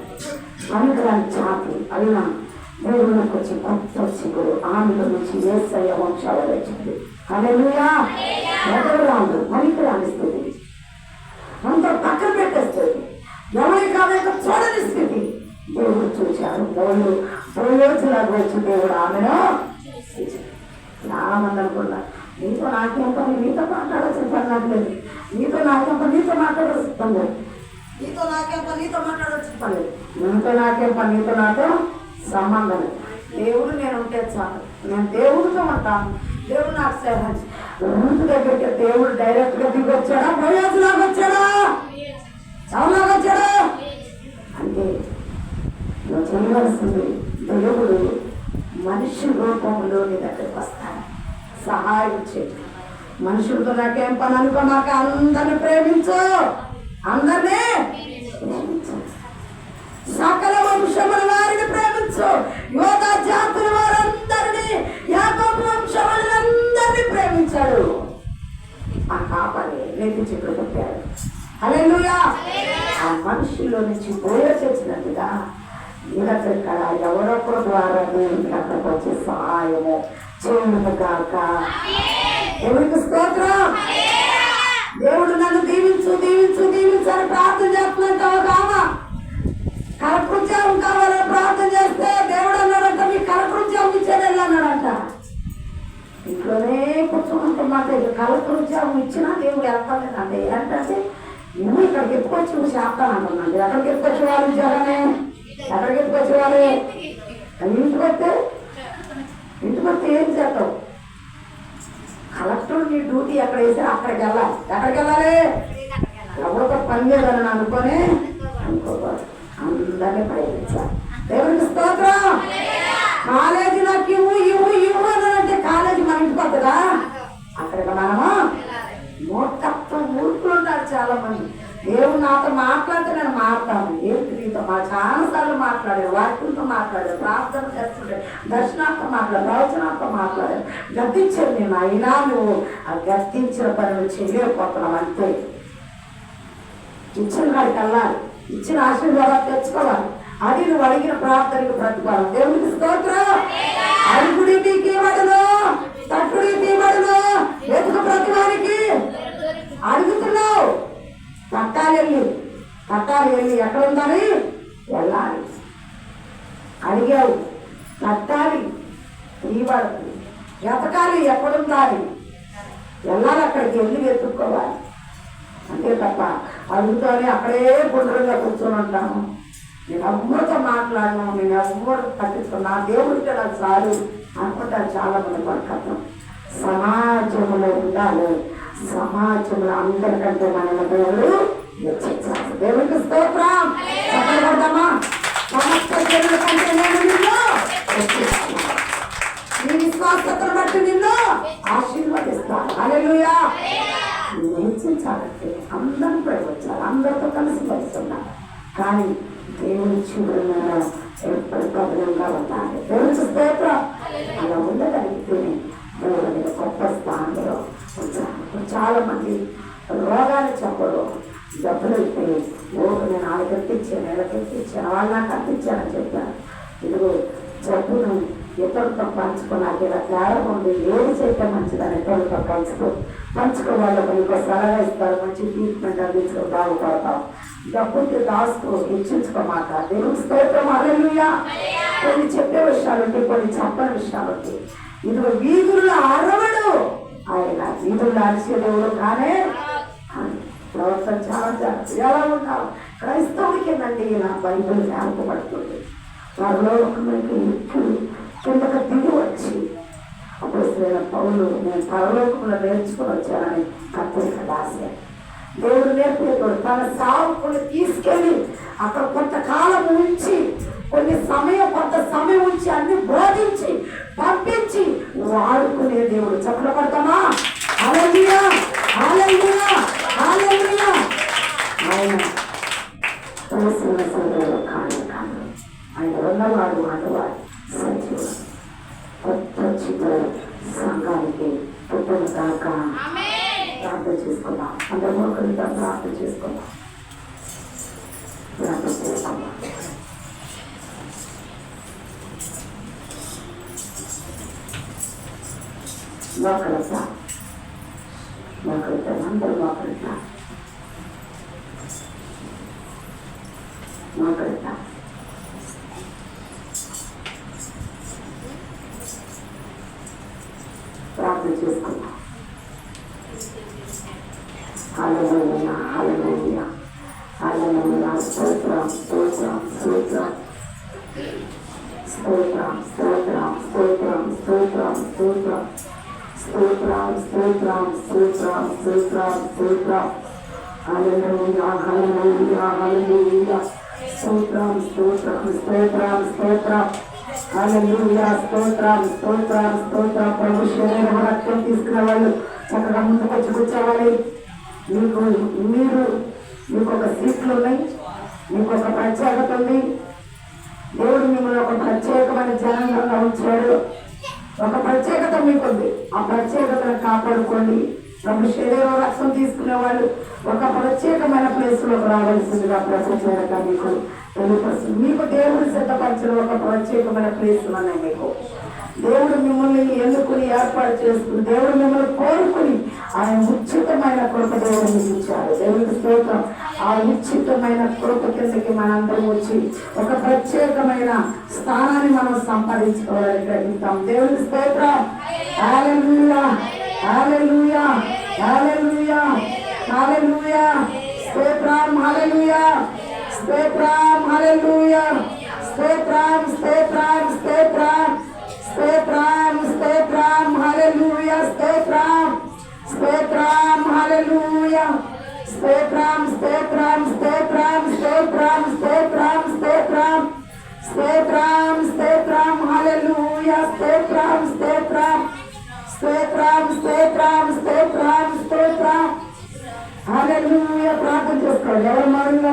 పనికిరాని ఛాతి అయినా దేవుడికి వచ్చి కొత్త చిగురు ఆమెలో నుంచి యేసయ్య వంశాలు వచ్చింది. హల్లెలూయా. ఎదవరాదు పనికిరాని స్థితి, అంత పక్కన పెట్టేస్తుంది, ఎవరి కాలేక చూడని స్థితి దేవుడు చూశాడు. రోజులాగా వచ్చి దేవుడు ఆమెను చాలా మంది అనుకున్నారు, నీతో నాకేం పని, నీతో మాట్లాడాల్సిన పని నాకు లేదు, నీతో నాకేం పని, నీతో మాట్లాడాల్సిన పని లేదు, నీతో నాకేం పని, నీతో మాట్లాడాల్సిన పని లేదు, నీతో నాకేం పని, నీతో నాతో సంబంధం లేదు. దేవుడు నేను ఉంటే చాలు, నేను దేవుడితో ఉంటాను, దేవుడు నాకు సేవ. రూతు దగ్గరికి దేవుడు డైరెక్ట్ గా దిగి వచ్చాడా, బోయజులాగా వచ్చాడా, చావులాగా వచ్చాడా? అంటే నువ్వు చేయవలసింది దేవుడు మనిషి రూపంలో నీ దగ్గరికి వస్తాడు, సహాయం చేయి. మనుషులతో నాకేం పని అనుకో, నాకు అందరిని ప్రేమించు, అందరినీ ప్రేమించు, సకల వంశముల వారిని ప్రేమించు, యోధా జాతుల వారందరినీ, యాకోబు వంశములందరినీ ప్రేమించాడు. హల్లెలూయా. ఆ మనుషుల్లో నుంచి పోయే చేసినట్టుగా మీరంతా ఇక్కడ ఎవరొక్కరి ద్వారా దేవునికి అక్కడికి వచ్చే సహాయము చేయను కాక. దేవునికి స్తోత్రం. దేవుడు నన్ను దీవించు దీవించు దీవించని ప్రార్థన చేస్తున్నట్టు కామా కలకృత్యాలు కావాలని ప్రార్థన చేస్తే దేవుడు అన్నాడంట మీ కలకృత్యాలు ఇచ్చేది అన్నాడంట. ఇంట్లోనే కూర్చోమంటున్నమాట కలకృత్యాలు ఇచ్చినా దేవుడు వెళ్తానండి. ఏంటంటే నువ్వు ఇక్కడికి ఎత్తుకొచ్చి నువ్వు చేస్తానంటున్నాడు. ఎక్కడికి ఎత్తుకొచ్చి వాళ్ళు జగనే ఎక్కడికి ఎత్తుకొచ్చి వాళ్ళు ఇంటికి వస్తే ఏం చేస్తావు? కలెక్టర్ నీ డ్యూటీ ఎక్కడ వేసారు అక్కడికి వెళ్ళాలి. ఎక్కడికి వెళ్ళాలి? ఎవరితో పని లేదని అనుకోనే అనుకోకూడదు. అందరినీ ప్రయత్నించాలి. దేవునికి స్తోత్రం. కాలేజీ నాకు ఇవ్వు అంటే కాలేజీ మన ఇంటికి వస్తుందా? అక్కడికి మనము మూర్ఖత్వం ఊరుకుంటారు చాలా మంది. దేవుడు నాతో మాట్లాడితే నేను మాట్లాడతాను. ఏంటి నీతో చాలాసార్లు మాట్లాడారు, వాక్యంతో మాట్లాడారు, ప్రార్థన చేస్తుంటే దర్శనార్థం మాట్లాడారు, ప్రవచనార్థం మాట్లాడారు, గద్దించారు. నేను అయినా నువ్వు ఆ గద్దించిన పనులు చేయలేకపోతున్నావు. అంతే. ఇచ్చిన వాడికి వెళ్ళాలి, ఇచ్చిన ఆశీర్వాదాలు తెచ్చుకోవాలి. అది నువ్వు అడిగిన ప్రార్థనకు ప్రతిఫలం. దేవునికి స్తోత్రం. అడుగుడి మీకు ఇవ్వడను, తట్టుడి తీయబడును. వెతుకు ప్రతివానికి అడుగుతున్నావు. తట్టాలి వెళ్ళి ఎక్కడ ఉందని వెళ్ళాలి. అడిగావు, తట్టాలి, తీయబడుతుంది. వెతకాలి, ఎక్కడుండాలి, వెళ్ళాలి. అక్కడికి వెళ్ళి వెతుక్కోవాలి. అంతే తప్ప అడుగుతూనే అక్కడే గుండ్రంగా కూర్చొని ఉంటాను. నేను ఎవరితో మాట్లాడను, నేను ఎవరు పట్టించుకున్నా దేవుడికి నాకు చాలు అనుకుంటాను. చాలా మంది పడకం సమాజంలో ఉండాలి. సమాజంలో అందరికంటే మన దేవుడు హెచ్చించాలి. దేవుడికి స్తోత్రం. చెప్పగలుగుతామా? సమస్త దేవుడి కంటే నేను నిన్ను హెచ్చిస్తాను. నీ విశ్వాసతను బట్టి నిన్ను ఆశీర్వదిస్తాను. హల్లెలూయా. హెచ్చించాలంటే అందరూ ప్రయోగించాలి, అందరితో కలిసి ఉండాలి. కానీ దేవుని చూడగా ఎప్పుడు ప్రబలంగా ఉండాలి. దేవుడికి స్తోత్రం. అలా ఉండగలిగితేనే దేవుడు మీద గొప్ప స్థానంలో ఉంచాలి. చాలా మంది రోగాలు చెప్పరు, డబ్బులు అయిపోయి నేను వాళ్ళకి ఎత్తిచ్చాను, వీళ్ళకి ఎత్తిచ్చాను, వాళ్ళు నాకు అందించానని చెప్పాను. ఇదిగో జబ్బును ఇతరులతో పంచుకున్నాక ఇలా తేడా ఉంది. ఏది చేయటం మంచిదని ఇతరులతో పంచుకోవాలి. ఇంకో సలహా ఇస్తారు, మంచి ట్రీట్మెంట్ అందించుకో, బాగుపడతాం. డబ్బుకి దాస్తూ హెచ్చించుకోమాట. దేవుని స్తోత్రం. హల్లెలూయా. కొన్ని చెప్పే విషయాలు ఉంటాయి, కొన్ని చెప్పని విషయాలు ఉంటాయి. ఇదిగో వీధుల్లో అరవడు ఆయన, వీధుల్లో అరిసే దేవుడు కానీ ప్రవర్తన చాలా జాగ్రత్త. ఎలా ఉంటావు? క్రైస్తవుడికి ఏంటంటే నా బైబిల్ జ్ఞాపకపడుతుంది. పరలోకములకి కిందకు దిగి వచ్చి అప్పుడు పౌలు నేను పరలోకంలో నేర్చుకుని వచ్చానని పత్రిక రాశాను. దేవుడు నేర్పేవాడు తన సేవకుని తీసుకెళ్ళి అక్కడ కొంతకాలం ఉంచి, కొన్ని సమయం కొంత సమయం ఉంచి అన్ని బోధించి పంపించి వాడుకునే దేవుడు. చెప్పలు పడతామా? హల్లెలూయా, హల్లెలూయా, హల్లెలూయా. ఆయన కాదు, ఆయన ఉన్నవాడు ఆడవాడు సజీవుడు. కొత్త చిత్ర సంఘానికి పుట్టను కాక ప్రార్థన చేసుకుందాం. అందరూ ఒకరితో ప్రార్థన చేసుకుందాం. ప్రార్థన చేసుకుందాం. మోకరిద్దా, అందరూ మోకరిద్దా. ప్రార్థన చేసుకుందాం. హల్లెలూయా, హల్లెలూయా, హల్లెలూయా. స్తోత్రం, స్తోత్రం, స్తోత్రం, స్తోత్రం, స్తోత్రం, స్తోత్రం, స్తోత్రం, స్తోత్రం, స్తోత్రం, స్తోత్రం, స్తోత్రం, స్తోత్రం, స్తోత్రం. హల్లెలూయా, హల్లెలూయా, హల్లెలూయా. స్తోత్రం, స్తోత్రం, స్తోత్రం, స్తోత్రం. హల్లెలూయా, స్తోత్రం, స్తోత్రం, స్తోత్రం. ప్రభు శరీరం రక్తం తీసుకునే వాళ్ళు చక్కగా ముందుకు వచ్చి కూర్చోవాలి. మీకు ఒక సీట్లు ఉన్నాయి, మీకు ఒక ప్రత్యేకత ఉంది. దేవుడు మిమ్మల్ని ఒక ప్రత్యేకమైన జనంగా ఉంచాడు. ఒక ప్రత్యేకత మీకుంది. ఆ ప్రత్యేకతను కాపాడుకోండి. అప్పుడు శరీరం రక్షణ తీసుకునే వాళ్ళు ఒక ప్రత్యేకమైన ప్లేస్లోకి రావాల్సిందిగా ప్రపంచంగా మీకు తెలియపరుస్తుంది. మీకు దేవుడు సిద్ధపరిచిన ఒక ప్రత్యేకమైన ప్లేస్లు ఉన్నాయి. మీకు దేవుడు మిమ్మల్ని ఎన్నుకుని ఏర్పాటు చేసుకుని దేవుడు మిమ్మల్ని కోరుకుని ఆయన ఉచితమైన కృప దేవుడు మీకు ఇచ్చారు. దేవుడికి స్తోత్రం. ఆ ఉచితమైన కృప కిందకి మనందరం వచ్చి ఒక ప్రత్యేకమైన స్థానాన్ని మనం సంపాదించుకోవాలని గ్రహిస్తాం. దేవుడికి స్తోత్రం. హల్లెలూయా, హల్లెలూయా, హల్లెలూయా, హల్లెలూయా, స్తోత్రం, హల్లెలూయా, స్తోత్రం, హల్లెలూయా, స్తోత్రం, స్తోత్రం, స్తోత్రం, స్తోత్రం, స్తోత్రం, హల్లెలూయా, స్తోత్రం, స్తోత్రం, హల్లెలూయా, స్తోత్రం, స్తోత్రం, స్తోత్రం, స్తోత్రం, స్తోత్రం, స్తోత్రం, స్తోత్రం, స్తోత్రం, హల్లెలూయా, స్తోత్రం, స్తోత్రం, స్తోత్రం, స్తోత్రం, స్తోత్రం, స్తోత్రం, హల్లెలూయా. ప్రార్థన చేసుకోండి. ఎవరు మౌనంగా